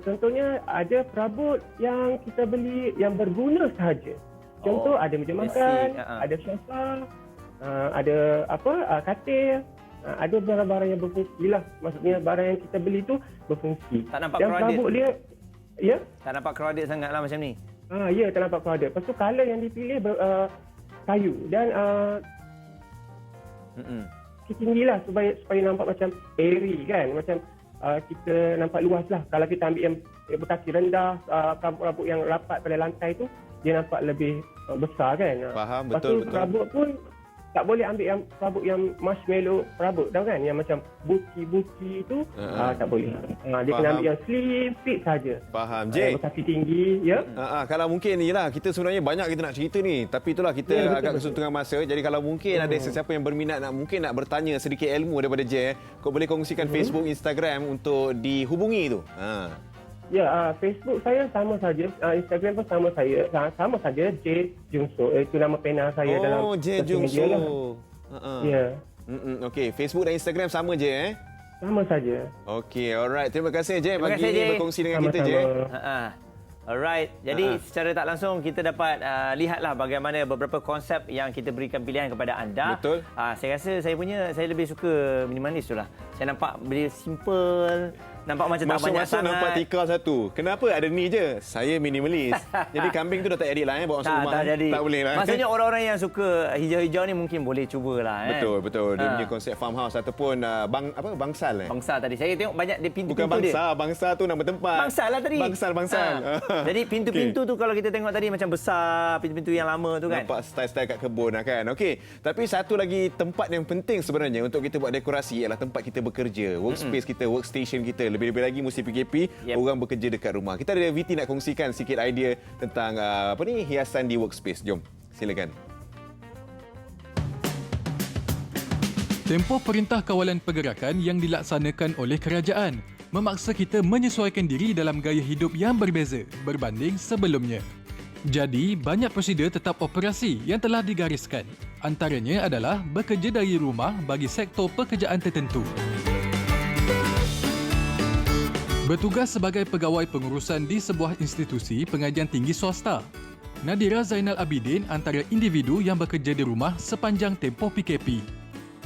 contohnya ada perabot yang kita beli yang berguna sahaja. Contoh ada meja makan, ada sofa, ada katil, ada barang-barang yang berfungsi lah. Maksudnya barang yang kita beli tu berfungsi. Tak nampak dan crowded. perabot dia, ya? Tak nampak crowded sangat lah macam ni. Ya, tak nampak crowded. Lepas tu colour yang dipilih kayu dan tinggi lah supaya nampak macam airy kan, macam kita nampak luas lah. Kalau kita ambil yang berkaki rendah, perabot yang rapat pada lantai tu, dia nampak lebih besar kan. Faham, betul. Lepas tu perabot pun tak boleh ambil yang perabot yang marshmallow perabot dah kan, yang macam buci-buci tu tak boleh. Dia kena ambil yang slim fit saja. Faham. Jay, berkaki tinggi, ya. Kalau mungkin yelah, kita sebenarnya banyak kita nak cerita ni, tapi itulah kita agak kesuntungan masa. Jadi kalau mungkin ada sesiapa yang berminat nak bertanya sedikit ilmu daripada Jay, kau boleh kongsikan Facebook, Instagram untuk dihubungi tu. Ya, Facebook saya sama saja, Instagram pun sama saja, J Jungso. Itu nama pena saya dalam J Jungso. Ya. Okey, Facebook dan Instagram sama je Sama saja. Okey, alright. Terima kasih J Terima bagi kasih, Jay. berkongsi dengan kita J. Alright. Jadi secara tak langsung kita dapat lihatlah bagaimana beberapa konsep yang kita berikan pilihan kepada anda. Betul. Saya rasa saya lebih suka minimalis tu lah. Saya nampak dia simple, Nampak macam tak banyak Masuk-masuk nampak sangat. tikar satu. Kenapa ada ni je? Saya minimalis. Jadi kambing tu dah tak edit lah bawa masuk rumah. Tak jadi. Tak boleh lah. Maksudnya orang-orang yang suka hijau-hijau ni mungkin boleh cubalah. Betul. Dia punya konsep farmhouse ataupun bangsal. Bangsal tadi. Saya tengok banyak dia pintu-pintu Bukan dia. bangsa tu nama tempat. Bangsal lah tadi. Bangsal. Jadi pintu-pintu tu kalau kita tengok tadi macam besar, pintu-pintu yang lama tu kan. Nampak style-style kat kebun lah kan. Okey, tapi satu lagi tempat yang penting sebenarnya untuk kita buat dekorasi ialah tempat kita bekerja, workspace kita, workstation kita. Lebih-lebih lagi musim PKP, orang bekerja dekat rumah. Kita ada VT nak kongsikan sikit idea tentang hiasan di workspace. Jom, silakan. Tempoh Perintah Kawalan Pergerakan yang dilaksanakan oleh kerajaan memaksa kita menyesuaikan diri dalam gaya hidup yang berbeza berbanding sebelumnya. Jadi, banyak prosedur tetap operasi yang telah digariskan. Antaranya adalah bekerja dari rumah bagi sektor pekerjaan tertentu. Bertugas sebagai pegawai pengurusan di sebuah institusi pengajian tinggi swasta. Nadira Zainal Abidin antara individu yang bekerja di rumah sepanjang tempoh PKP.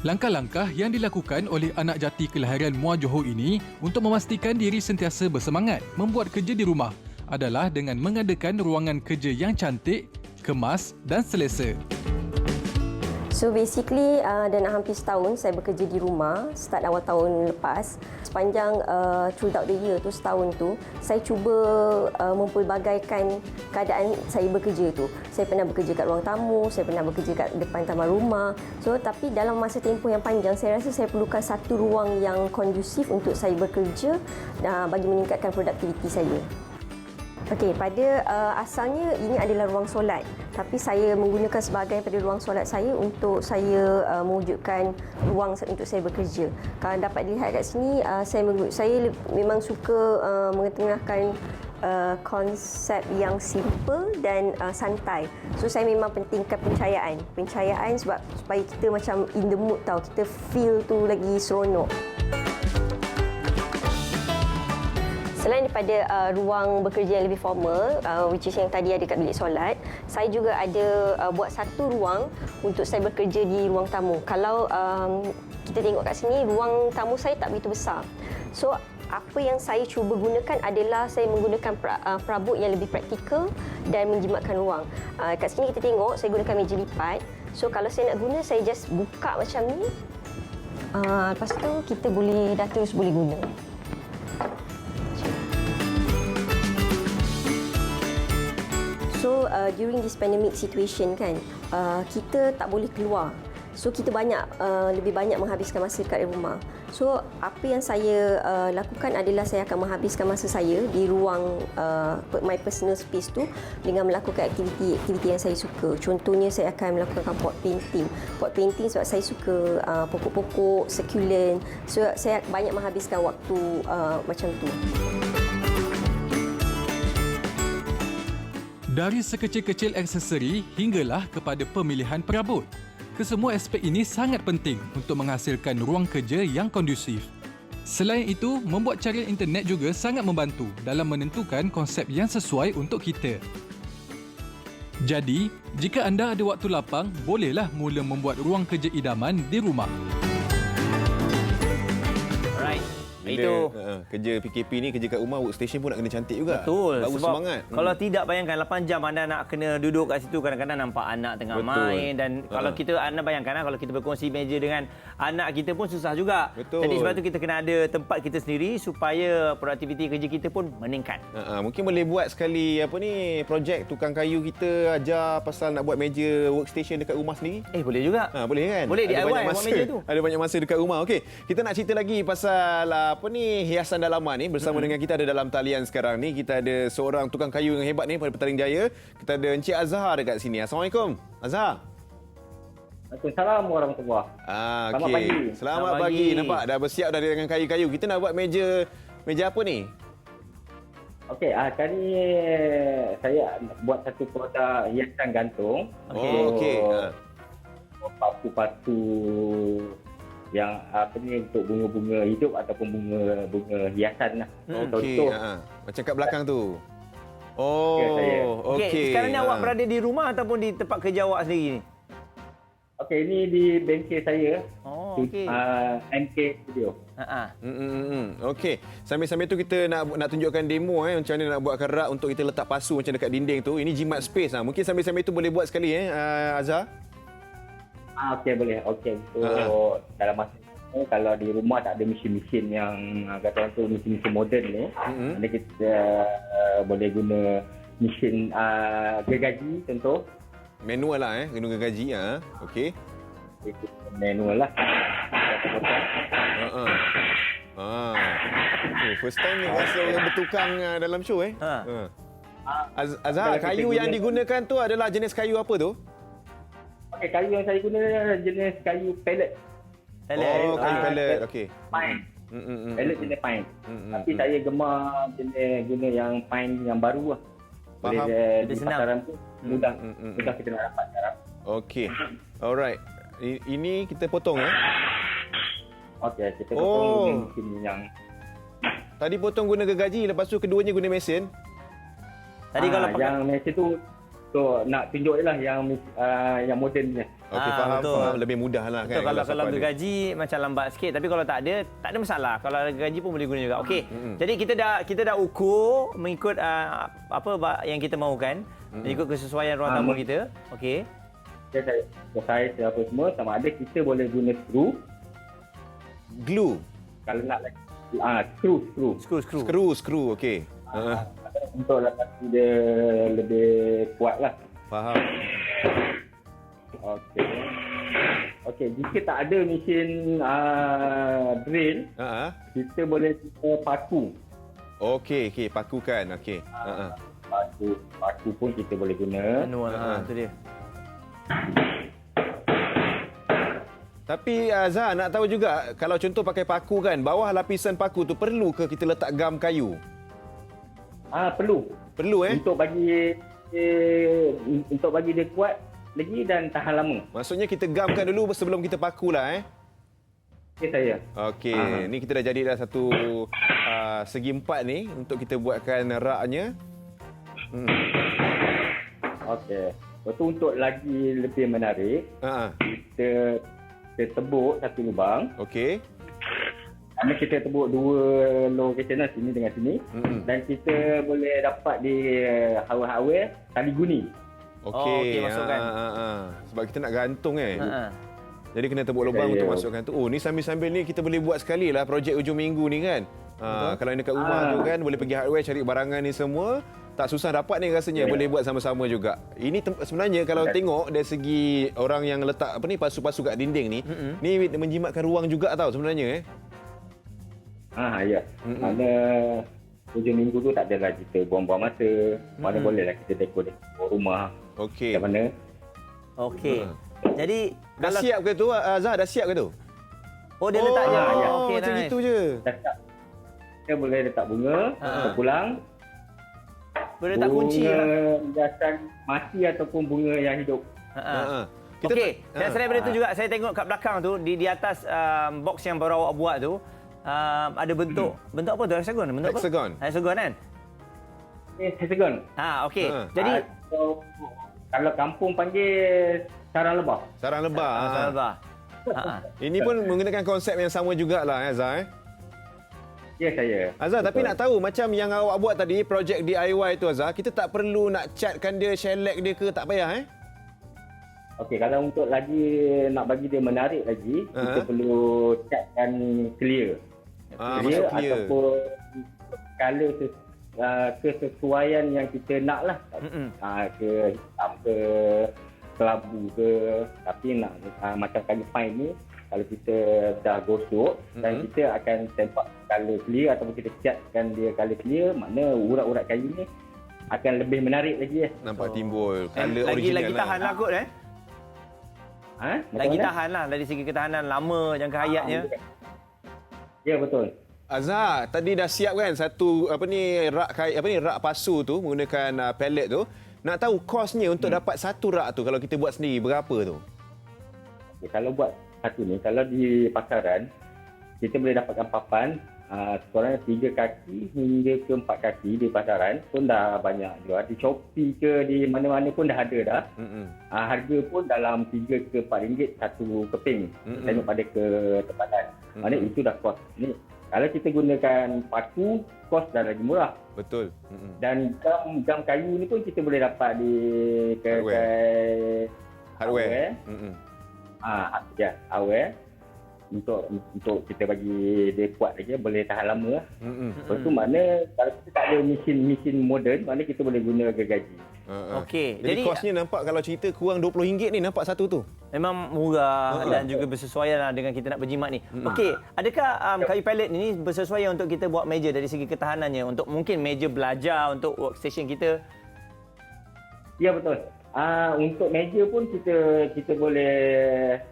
Langkah-langkah yang dilakukan oleh anak jati kelahiran Muar Johor ini untuk memastikan diri sentiasa bersemangat membuat kerja di rumah adalah dengan mengadakan ruangan kerja yang cantik, kemas dan selesa. So basically dah nak hampir setahun saya bekerja di rumah, start awal tahun lepas. Sepanjang throughout the year tu, setahun tu, saya cuba mempelbagaikan keadaan saya bekerja tu. Saya pernah bekerja kat ruang tamu, saya pernah bekerja kat depan taman rumah. So tapi dalam masa tempoh yang panjang, saya rasa saya perlukan satu ruang yang kondusif untuk saya bekerja bagi meningkatkan produktiviti saya. Okey, pada asalnya ini adalah ruang solat, tapi saya menggunakan sebahagian daripada ruang solat saya untuk saya mewujudkan ruang untuk saya bekerja. Kalau dapat dilihat kat sini, saya memang suka mengetengahkan konsep yang simple dan santai. So saya memang pentingkan pencahayaan sebab supaya kita macam in the mood tau, kita feel tu lagi seronok. Selain daripada ruang bekerja yang lebih formal, which is yang tadi ada kat bilik solat, saya juga ada buat satu ruang untuk saya bekerja di ruang tamu. Kalau kita tengok kat sini, ruang tamu saya tak begitu besar. So, apa yang saya cuba gunakan adalah saya menggunakan perabot yang lebih praktikal dan menjimatkan ruang. Kat sini kita tengok, saya gunakan meja lipat. So, kalau saya nak guna, saya just buka macam ni. Lepas tu, kita dah terus boleh guna. So during this pandemic situation kan, kita tak boleh keluar. So kita lebih banyak menghabiskan masa dekat rumah. So apa yang saya lakukan adalah saya akan menghabiskan masa saya di ruang my personal space tu dengan melakukan aktiviti yang saya suka. Contohnya saya akan melakukan pot painting. Pot painting sebab saya suka pokok-pokok, succulent. So saya banyak menghabiskan waktu macam tu. Dari sekecil-kecil aksesori hinggalah kepada pemilihan perabot. Kesemua aspek ini sangat penting untuk menghasilkan ruang kerja yang kondusif. Selain itu, membuat carian internet juga sangat membantu dalam menentukan konsep yang sesuai untuk kita. Jadi, jika anda ada waktu lapang, bolehlah mula membuat ruang kerja idaman di rumah. Itu kerja PKP ni, kerja kat rumah, workstation pun nak kena cantik juga. Betul. Baru sebab semangat. Kalau tidak, bayangkan 8 jam anda nak kena duduk kat situ, kadang-kadang nampak anak tengah main dan kalau anda bayangkan kalau kita berkongsi meja dengan anak kita pun susah juga. Betul. Jadi sebab tu kita kena ada tempat kita sendiri supaya produktiviti kerja kita pun meningkat. Mungkin boleh buat sekali projek tukang kayu kita ajar pasal nak buat meja workstation dekat rumah sendiri. Boleh juga. Boleh kan? Boleh DIY buat meja tu. Ada banyak masa dekat rumah. Okey, kita nak cerita lagi pasal hiasan dalaman ni. Bersama dengan kita ada dalam talian sekarang ni, kita ada seorang tukang kayu yang hebat ni pada Petaling Jaya. Kita ada Encik Azhar dekat sini. Assalamualaikum, Azhar. Waalaikumsalam warahmatullahi. Selamat pagi. Selamat pagi. Nampak dah bersiap dah dengan kayu-kayu. Kita nak buat meja apa ni? Okey, kali ni saya buat satu produk hiasan gantung. Okey. Paku-paku yang untuk bunga-bunga hidup ataupun bunga hiasan lah. Okey. Macam kat belakang tu. Okey. Sekarang ni awak berada di rumah ataupun di tempat kerja awak sendiri ni? Okey, ini di bengkel saya. Oh, okey. MK Studio. Okey. Sambil-sambil tu kita nak tunjukkan demo macam mana nak buatkan rak untuk kita letak pasu macam dekat dinding tu. Ini jimat space lah. Mungkin sambil-sambil tu boleh buat sekali Azhar. Okey, boleh. Okey. So, dalam masa ni, kalau di rumah tak ada mesin-mesin yang kata orang tu mesin-mesin moden ni, ada kita boleh guna mesin gergaji contoh. Manual lah guna gergaji okey. Manual lah. First time ni rasa orang bertukang dalam show Azhar, kayu yang digunakan tu adalah jenis kayu apa tu? Okey, kayu yang saya guna jenis kayu pellet. Oh, kayu pellet. Okey. Pine. Pellet jenis pine. Tapi saya gemar jenis guna yang pine yang baru lah. Faham. Boleh di pasaran tu mudah kita nak dapat sekarang. Okey. Alright. Ini kita potong Okey, kita potong guna mesin yang tadi potong guna gergaji, lepas tu keduanya guna mesin. Tadi kalau yang mesin tu nak tunjuk je lah yang moden ni. Okey, faham. Lebih mudah lah kan. Kalau gergaji macam lambat sikit, tapi kalau tak ada masalah. Kalau gergaji pun boleh guna juga. Okey. Jadi kita dah ukur mengikut apa yang kita mahukan, mengikut kesesuaian ruang tamu kita. Okey. Saya apa semua, sama ada kita boleh guna glue. Kalau nak lagi skru. Okey. Untuk lepas dia lebih kuat lah. Faham. Okey, jika tak ada mesin drill, kita boleh guna paku. Okey, pakukan. Okey. Paku pun kita boleh guna. Itu dia. Tapi Azhar nak tahu juga, kalau contoh pakai paku kan, bawah lapisan paku tu perlu ke kita letak gam kayu? Perlu. Untuk bagi dia kuat lagi dan tahan lama. Maksudnya kita gamkan dulu sebelum kita paku lah Okey saya. Okey, ni kita dah jadi dah satu segi empat ni untuk kita buatkan raknya. Okey. Betul, untuk lagi lebih menarik, kita tebuk satu lubang. Okey. Kami kita tebuk dua lokasi sini dengan sini. Dan kita boleh dapat di hawa-hawa tali guni. Okey, masukkan. Sebab kita nak gantung Jadi kena tebuk lubang untuk masukkan tu. Ni sambil-sambil ni kita boleh buat sekali lah projek hujung minggu ni kan. Kalau dekat rumah tu kan boleh pergi hardware cari barangan ni semua. Tak susah dapat ni rasanya, boleh buat sama-sama juga. Ini sebenarnya kalau tengok dari segi orang yang letak pasu-pasu kat dinding ni, ni menjimatkan ruang juga tau sebenarnya Ya. Mana hujung minggu tu tak adalah kita buang-buang masa. Mana bolehlah kita dekor rumah. Okey. Macam mana? Okey. Jadi dah siap ke tu Azhar, dah siap ke tu? Oh, dia letaknya. Okey, macam itu je. Kita boleh letak bunga, terpulang. Boleh letak kunci hiasan mati ataupun bunga yang hidup. Okey, dan selain daripada itu juga saya tengok kat belakang tu di atas box yang baru awak buat tu ada bentuk apa tu? Hexagon. Bentuk hexagon. Apa? Hexagon kan? Hexagon. Okey. Jadi kalau kampung panggil sarang lebah. Sarang lebah. Sarang lebah. Ini pun menggunakan konsep yang sama jugalah Azhar Ya, saya. Azhar, tapi nak tahu macam yang awak buat tadi, projek DIY tu Azhar, kita tak perlu nak catkan dia, shellac dia ke, tak payah Okey, kalau untuk lagi nak bagi dia menarik lagi, kita perlu catkan clear. Clear ataupun color kesesuaian yang kita nak lah. Ke hitam ke, kelabu ke, tapi nak macam kayu pine ni, kalau kita dah gosok dan kita akan tempat color clear ataupun kita catkan dia color clear, makna urat-urat kayu ni akan lebih menarik lagi nampak timbul color original lagi tahan lah kot lagi tahan lah dari segi ketahanan lama jangka hayatnya. Ya, betul. Azhar, tadi dah siap kan satu rak pasu tu menggunakan pellet tu. Nak tahu kosnya untuk dapat satu rak tu kalau kita buat sendiri berapa tu? Okay, kalau buat satu ni, kalau di pasaran kita boleh dapatkan papan sekurang 3 kaki hingga ke 4 kaki di pasaran pun dah banyak jual. Di Shopee ke di mana-mana pun dah ada dah. Harga pun dalam 3 ke 4 ringgit satu keping. Tengok pada ketepatan. Maknanya itu dah kos. Ni kalau kita gunakan paku, kos dah lagi murah. Betul. Dan gam kayu ni pun kita boleh dapat di kedai hardware. Hardware. Untuk kita bagi dia kuat lagi, boleh tahan lama lah. Lepas tu makna kalau kita tak ada mesin moden, makna kita boleh guna gergaji. Okey. Jadi kosnya nampak kalau cerita kurang RM20 ni, nampak satu tu. Memang murah dan juga bersesuaian lah dengan kita nak berjimat ni. Okey, adakah kayu pallet ni bersesuaian untuk kita buat meja dari segi ketahanannya, untuk mungkin meja belajar untuk workstation kita? Ya, betul. Untuk meja pun kita boleh,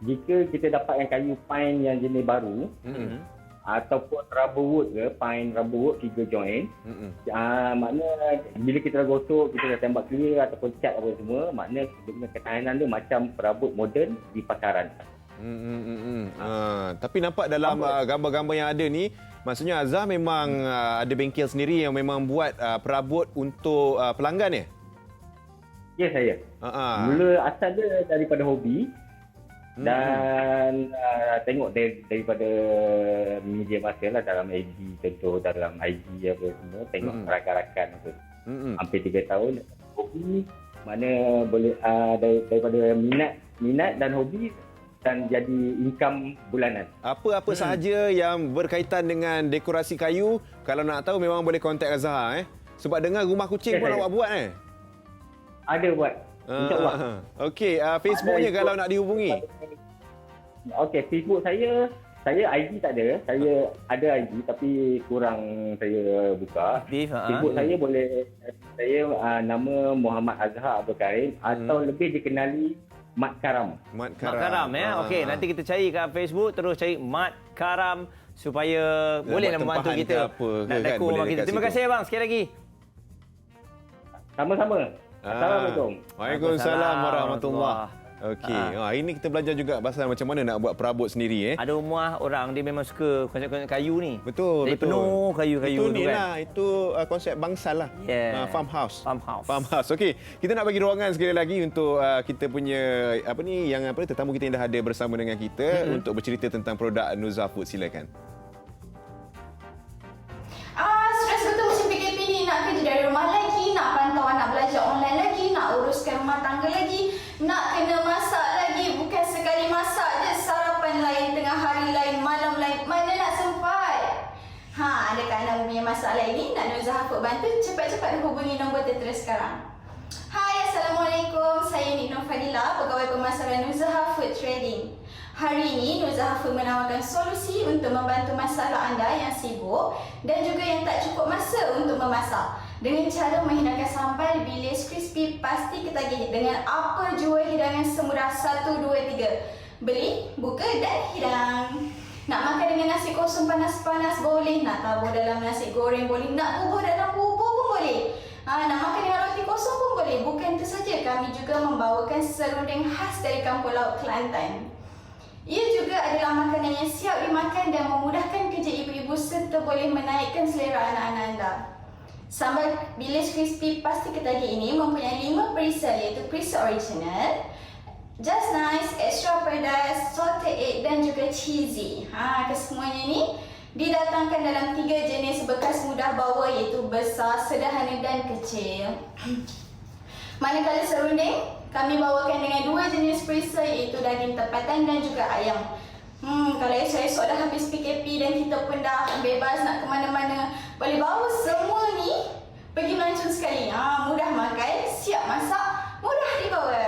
jika kita dapat yang kayu pine yang jenis baru, ataupun rubber wood ke, pine rubber wood 3 join, makna bila kita dah gosok, kita dah tembak clear ataupun cat apa semua, makna dia punya ketahanan dia macam perabot moden di pasaran. Tapi nampak dalam gambar-gambar yang ada ni, maksudnya Azhar memang ada bengkel sendiri yang memang buat perabot untuk pelanggan ya? Ya, saya. Mula asal dia daripada hobi. Dan tengok daripada media masa lah, dalam IG, contoh dalam IG apa semua, tengok rakan-rakan apa. Hampir 3 tahun hobi, mana boleh daripada minat dan hobi dan jadi income bulanan. Apa-apa sahaja yang berkaitan dengan dekorasi kayu, kalau nak tahu memang boleh kontak Azhar Sebab dengar rumah kucing pun awak buat Ada buat. InsyaAllah. Okey, Facebooknya kalau nak dihubungi. Okey, Facebook saya IG tak ada. Saya ada IG tapi kurang saya buka. Facebook saya boleh, saya nama Muhammad Azhar Abdul Karim atau lebih dikenali Mat Karam. Mat Karam Okey, nanti kita cari kat Facebook, terus cari Mat Karam supaya bolehlah membantu kita nak dekor rumah kita. Terima kasih abang sekali lagi. Sama-sama. Assalamualaikum. Waalaikumsalam warahmatullahi. Okey, hari ni kita belajar juga pasal macam mana nak buat perabot sendiri Ada rumah orang dia memang suka konsep-konsep kayu ni. Betul. Penuh kayu-kayu tu kan. Itu konsep bangsal lah. Farmhouse. Okey, kita nak bagi ruangan sekali lagi untuk kita punya tetamu kita yang dah ada bersama dengan kita untuk bercerita tentang produk Nuzha Food. Silakan. Stres betul musim PKP ni, nak kerja dari rumah lagi, nak pantau anak belajar online lagi, nak uruskan rumah tangga lagi, nak kena masak lagi, bukan sekali masak je, sarapan lain, tengah hari lain, malam lain, mana nak sempat? Adakah anda punya masalah ini? Nak Nuzha Food bantu? Cepat-cepat hubungi nombor tertera sekarang. Hai, Assalamualaikum. Saya Nik Nur Fadila, pegawai pemasaran Nuzha Food Trading. Hari ini, Nuzha Food menawarkan solusi untuk membantu masalah anda yang sibuk dan juga yang tak cukup masa untuk memasak. Dengan cara menghidangkan sambal bilis crispy pasti ketagih dengan apa jua hidangan semudah 1, 2, 3. Beli, buka dan hidang. Nak makan dengan nasi kosong panas-panas boleh, nak tabur dalam nasi goreng boleh, nak bubur dalam bubur pun boleh. Nak makan dengan roti kosong pun boleh. Bukan itu saja, kami juga membawakan serunding khas dari Kampung Laut Kelantan. Ia juga adalah makanan yang siap dimakan dan memudahkan kerja ibu-ibu serta boleh menaikkan selera anak-anak anda. Sambal bilis crispy pasti ketagih ini mempunyai 5 perisa, iaitu perisa original, just nice, extra pedas, salted egg dan juga cheesy. Kesemuanya ini didatangkan dalam 3 jenis bekas mudah bawa, iaitu besar, sederhana dan kecil. Manakala serunding, kami bawakan dengan 2 jenis perisa, iaitu daging tempatan dan juga ayam. Kalau esok-esok dah habis PKP dan kita pun dah bebas nak ke mana-mana, boleh bawa semua ni pergi melancong sekali. Mudah makan, siap masak, mudah dibawa.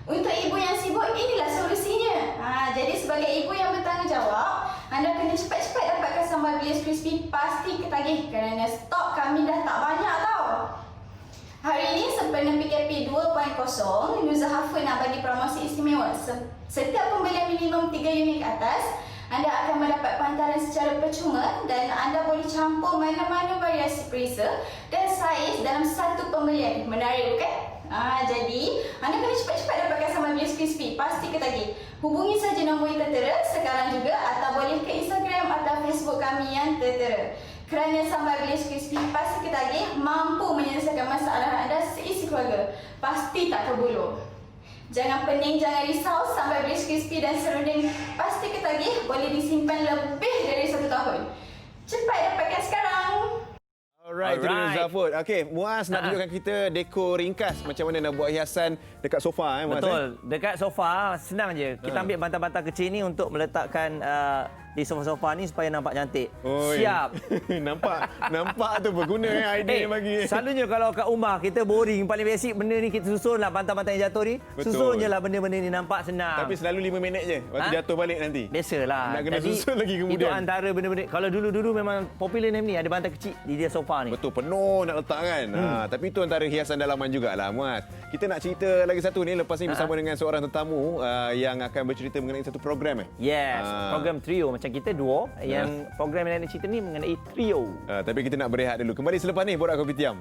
Untuk ibu yang sibuk, inilah solusinya. Jadi sebagai ibu yang bertanggungjawab, anda kena cepat-cepat dapatkan sambal bilis crispy pasti ketagih kerana stok kami dah tak banyak tau. Hari ini sempena PKP 2.0, Nuzha Food nak bagi promosi istimewa. Setiap pembelian minimum 3 unit ke atas, anda akan mendapat penghantaran secara percuma dan anda boleh campur mana-mana variasi perisa dan saiz dalam satu pembelian. Menarik bukan? Jadi, anda kena cepat-cepat dapatkan sambal bilis crispy, pasti ketagih. Hubungi saja nombor yang tertera sekarang juga atau boleh ke Instagram atau Facebook kami yang tertera. Kerana sambal Village Crispy pasti ketagih mampu menyelesaikan masalah anda seisi keluarga. Pasti tak terbuluh. Jangan pening, jangan risau, sambal Village Crispy dan serunding pasti ketagih boleh disimpan lebih dari 1 tahun. Cepat dapatkan sekarang. Alright, itu dia Zafud. Okey, Muaz nak tunjukkan kita dekor ringkas macam mana nak buat hiasan dekat sofa Muaz. Betul. Dekat sofa senang je. Kita ambil bantal-bantal kecil ni untuk meletakkan di sofa-sofa ni supaya nampak cantik. Oi. Siap. nampak tu berguna idea bagi. Selalunya kalau kat rumah kita boring, paling basic benda ni kita susunlah bantal-bantal yang jatuh ni. Betul. Susun je lah benda-benda ni nampak senang. Tapi selalu 5 minit je. Lepas tu jatuh balik nanti. Biasalah. Nak kena susun lagi kemudian. Itu antara benda-benda. Kalau dulu-dulu memang popular name ni ada bantal kecil di dia sofa ni. Betul, penuh nak letak kan. Tapi itu antara hiasan dalaman jugalah Muaz. Kita nak cerita lagi satu ni lepas ni bersama dengan seorang tetamu yang akan bercerita mengenai satu program Yes, program trio macam kita duo. Yang program yang nak cerita ni mengenai trio. Tapi kita nak berehat dulu. Kembali selepas ni Borak Kopitiam.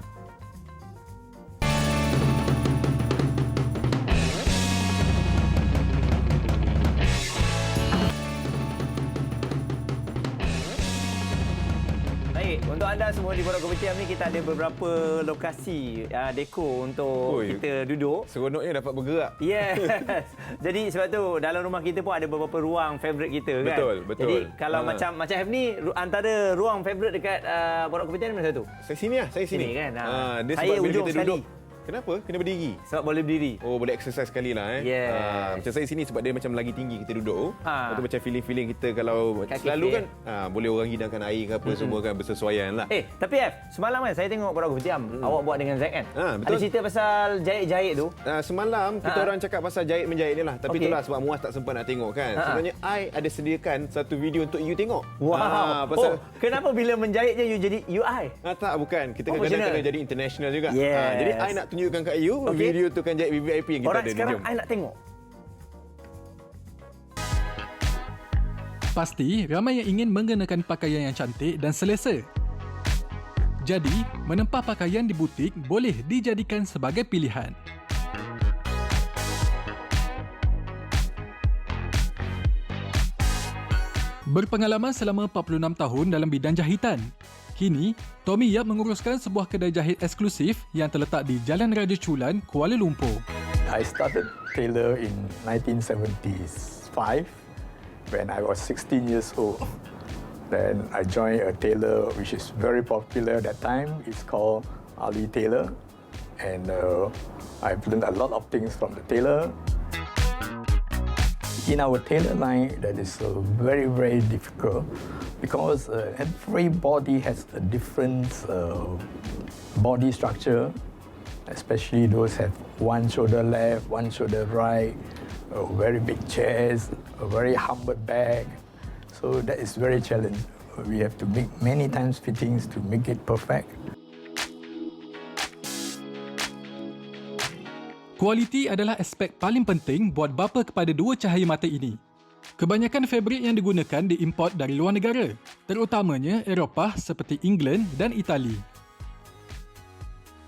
Baik, untuk anda semua di Borak Kopitiam ni kita ada beberapa lokasi dekor untuk kita duduk. Seronoknya dapat bergerak. Yes. Jadi sebab tu dalam rumah kita pun ada beberapa ruang favourite kita kan. Betul, betul. Jadi kalau macam F ni antara ruang favourite dekat Borak Kopitiam mana satu? Saya sini lah, saya sini. Sini kan. Dia Saya sebab bila ujung kita sekali. duduk. Kenapa? Kena berdiri? Sebab boleh berdiri. Oh, boleh exercise sekali lah. Yes. Macam saya sini sebab dia macam lagi tinggi kita duduk. Lepas tu macam feeling-feeling kita kalau Kaki selalu kita, kan boleh orang hidangkan air ke apa semua kan bersesuaian lah. Tapi semalam kan saya tengok Borak Kopitiam. Awak buat dengan Zack kan? Betul. Ada cerita pasal jahit-jahit tu. Semalam kita orang cakap pasal jahit-menjahit ni lah. Tapi itulah sebab Muaz tak sempat nak tengok kan. Sebenarnya I ada sediakan satu video untuk you tengok. Wow. Pasal kenapa bila menjahit je you jadi UI? tak, bukan. Kita kadang-kadang kena jadi international juga. Yes. Jadi I nak tunjukkan kat you video tukang jahit VVIP yang kita ada ni. Sekarang I nak tengok. Pasti ramai yang ingin mengenakan pakaian yang cantik dan selesa. Jadi, menempah pakaian di butik boleh dijadikan sebagai pilihan. Berpengalaman selama 46 tahun dalam bidang jahitan, kini Tommy Yap menguruskan sebuah kedai jahit eksklusif yang terletak di Jalan Raja Chulan, Kuala Lumpur. I started tailor in 1975 when I was 16 years old. Then I joined a tailor which is very popular at that time. It's called Ali Tailor. And I've learned a lot of things from the tailor. In our tailor line, that is very, very difficult because everybody has a different body structure, especially those have one shoulder left, one shoulder right, very big chest, a very humble back. So that is very challenging. We have to make many times fittings to make it perfect. Kualiti adalah aspek paling penting buat bapa kepada dua cahaya mata ini. Kebanyakan fabrik yang digunakan diimport dari luar negara, terutamanya Eropah seperti England dan Itali.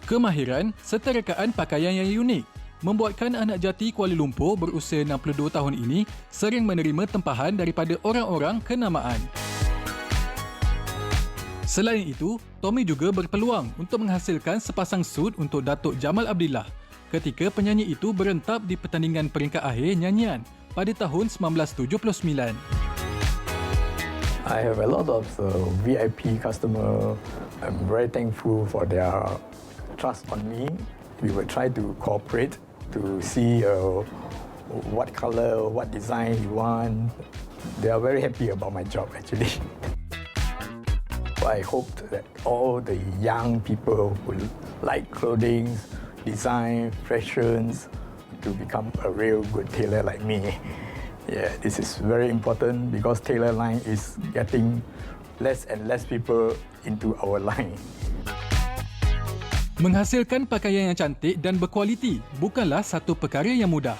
Kemahiran serta rekaan pakaian yang unik membuatkan anak jati Kuala Lumpur berusia 62 tahun ini sering menerima tempahan daripada orang-orang kenamaan. Selain itu, Tommy juga berpeluang untuk menghasilkan sepasang sut untuk Datuk Jamal Abdillah ketika penyanyi itu berentap di pertandingan peringkat akhir nyanyian pada tahun 1979. I have a lot of VIP customer. I'm very thankful for their trust on me. We will try to cooperate to see what color, what design you want. They are very happy about my job actually. I hope that all the young people who like clothing, design, fashions, to become a real good tailor like me. Yeah, this is very important because tailor line is getting less and less people into our line. Menghasilkan pakaian yang cantik dan berkualiti bukanlah satu perkara yang mudah.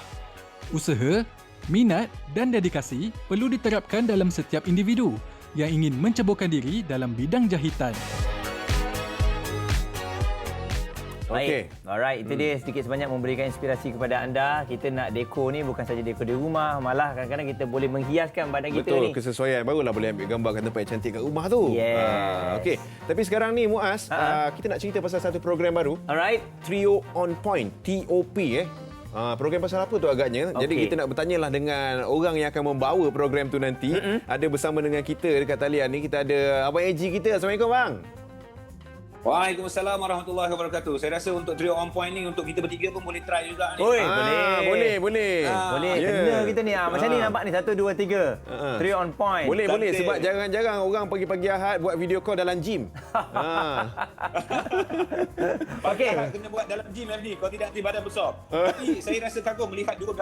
Usaha, minat dan dedikasi perlu diterapkan dalam setiap individu yang ingin menceburkan diri dalam bidang jahitan. Baik. Alright, itu dia sedikit sebanyak memberikan inspirasi kepada anda. Kita nak dekor ni bukan saja dekor di rumah, malah kadang-kadang kita boleh menghiaskan badan kita ni. Betul, kesesuaian. Barulah boleh ambil gambar kat tempat yang cantik kat rumah tu. Yes. Okey. Tapi sekarang ni Muaz, kita nak cerita pasal satu program baru. Alright. Trio on Point, TOP program pasal apa tu agaknya? Okey. Jadi kita nak bertanyalah dengan orang yang akan membawa program tu nanti. Ada bersama dengan kita dekat talian ni, kita ada Abang AG kita. Assalamualaikum bang. Waalaikumsalam warahmatullahi wabarakatuh. Saya rasa untuk Trio on Point ni untuk kita bertiga pun boleh try juga ni. Boleh. Boleh. Boleh, kena kita ni. Macam ni nampak ni 1 2 3. Trio on Point. Boleh sebab jarang-jarang orang pagi-pagi Ahad buat video call dalam gym. Okey, kena buat dalam gym ni. Kalau tidak nanti badan besar. Tapi saya rasa kagum melihat dua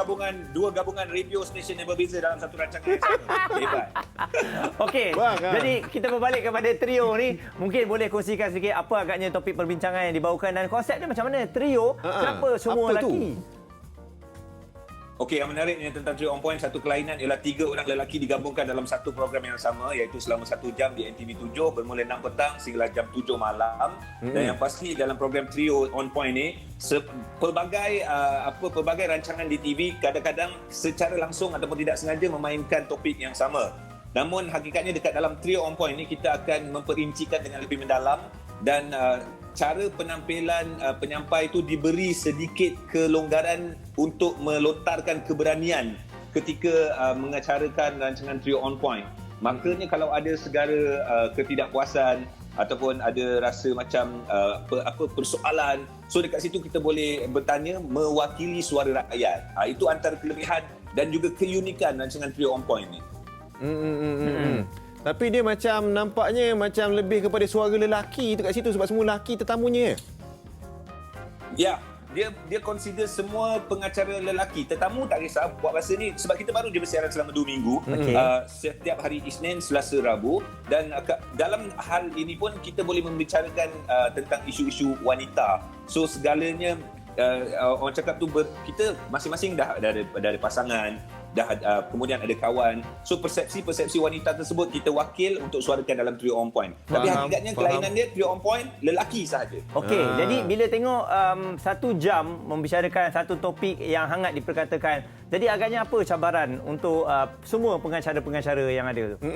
gabungan radio station yang berbeza dalam satu rancangan yang sama. Hebat. Okey. Jadi kita berbalik kepada trio ni. Mungkin boleh kongsikan sedikit apa agaknya topik perbincangan yang dibawakan dan konsep dia macam mana? Trio, kenapa semua lelaki? Okey, yang menariknya tentang Trio on Point, satu kelainan ialah 3 orang lelaki digabungkan dalam satu program yang sama, iaitu selama 1 jam di NTV7 bermula 6 petang sehingga jam 7 malam. Dan yang pasti dalam program Trio on Point ni, pelbagai rancangan di TV kadang-kadang secara langsung ataupun tidak sengaja memainkan topik yang sama. Namun hakikatnya dekat dalam Trio on Point ni kita akan memperincikan dengan lebih mendalam dan cara penampilan penyampai itu diberi sedikit kelonggaran untuk melontarkan keberanian ketika mengacarakan rancangan Trio on Point. Makanya kalau ada segala ketidakpuasan ataupun ada rasa macam persoalan, so dekat situ kita boleh bertanya mewakili suara rakyat. Itu antara kelebihan dan juga keunikan rancangan Trio on Point ni. Tapi dia macam nampaknya macam lebih kepada suara lelaki dekat situ sebab semua lelaki tetamunya. Ya, dia consider semua pengacara lelaki. Tetamu tak kisah buat masa ni sebab kita baru je bersiaran selama 2 minggu. Setiap hari Isnin, Selasa, Rabu dan dalam hal ini pun kita boleh membicarakan tentang isu-isu wanita. So segalanya orang cakap tu kita masing-masing dah ada pasangan, kemudian ada kawan. So persepsi wanita tersebut kita wakil untuk suarakan dalam Trio on Point. Tapi hakikatnya kelainan dia Trio on Point lelaki sahaja. Okey, jadi bila tengok 1 jam membicarakan satu topik yang hangat diperkatakan, jadi agaknya apa cabaran untuk semua pengacara-pengacara yang ada tu?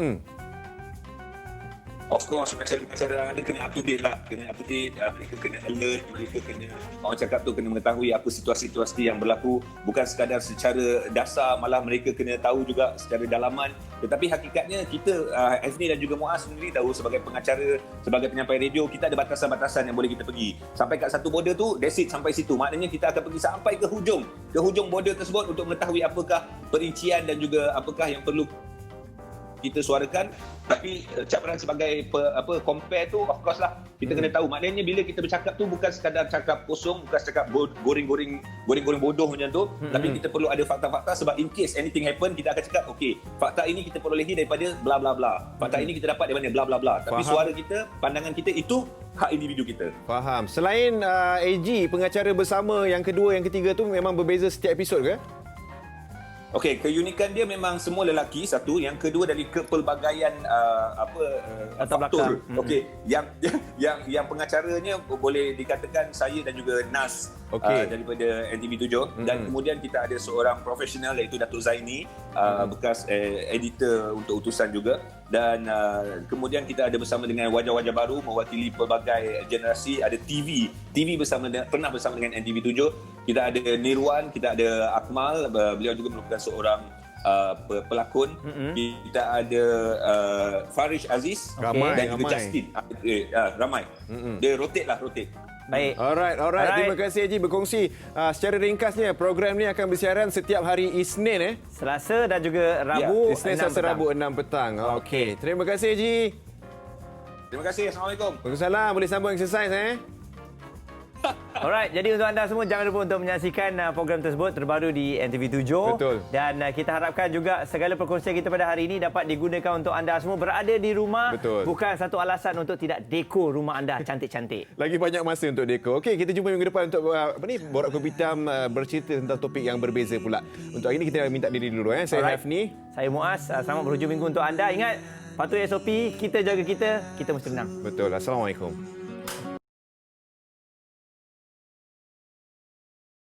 Of course, pengacara-pengacara ada kena up to date lah. Kena up to date, mereka kena alert, mereka kena, orang cakap tu kena mengetahui apa situasi-situasi yang berlaku. Bukan sekadar secara dasar, malah mereka kena tahu juga secara dalaman. Tetapi hakikatnya kita, Azni dan juga Muaz sendiri tahu sebagai pengacara, sebagai penyampai radio, kita ada batasan-batasan yang boleh kita pergi. Sampai kat satu border tu, that's it, sampai situ. Maknanya kita akan pergi sampai ke hujung border tersebut untuk mengetahui apakah perincian dan juga apakah yang perlu kita suarakan. Tapi cabaran sebagai compare tu of course lah kita kena tahu. Maknanya bila kita bercakap tu bukan sekadar cakap kosong, bukan cakap goreng-goreng bodoh macam tu, tapi kita perlu ada fakta-fakta sebab in case anything happen kita akan cakap okey, fakta ini kita perolehi daripada bla bla bla, fakta ini kita dapat daripada bla bla bla. Tapi suara kita, pandangan kita itu hak individu kita. Faham. Selain AG, pengacara bersama yang kedua, yang ketiga tu memang berbeza setiap episod ke? Okey, keunikan dia memang semua lelaki satu, yang kedua dari kepelbagaian faktor. Okey, yang pengacaranya boleh dikatakan saya dan juga Nas daripada NTV7 dan kemudian kita ada seorang profesional iaitu Datuk Zaini, bekas editor untuk utusan juga, dan kemudian kita ada bersama dengan wajah-wajah baru mewakili pelbagai generasi. Ada TV pernah bersama dengan NTV7. Kita ada Nirwan, kita ada Akmal, beliau juga merupakan seorang pelakon. Kita ada Farish Aziz dan juga Justin. Ramai. Dia rotate. Baik. Alright. Terima kasih Haji berkongsi secara ringkasnya. Program ni akan bersiaran setiap hari Isnin Selasa dan juga Rabu. Isnin, Selasa, Rabu 6 petang. Okey. Terima kasih Haji. Terima kasih. Assalamualaikum. Waalaikumsalam. Boleh sambung exercise Alright, jadi untuk anda semua jangan lupa untuk menyaksikan program tersebut terbaru di NTV7. Betul. Dan kita harapkan juga segala perkongsian kita pada hari ini dapat digunakan untuk anda semua berada di rumah. Betul. Bukan satu alasan untuk tidak dekor rumah anda cantik-cantik. Lagi banyak masa untuk dekor. Okey, kita jumpa minggu depan untuk Borak Kopi Hitam bercerita tentang topik yang berbeza pula. Untuk hari ini kita minta diri dulu Saya Hafni. Saya Muaz. Selamat berhujung minggu untuk anda. Ingat, patuhi SOP, kita jaga kita mesti menang. Betul. Assalamualaikum.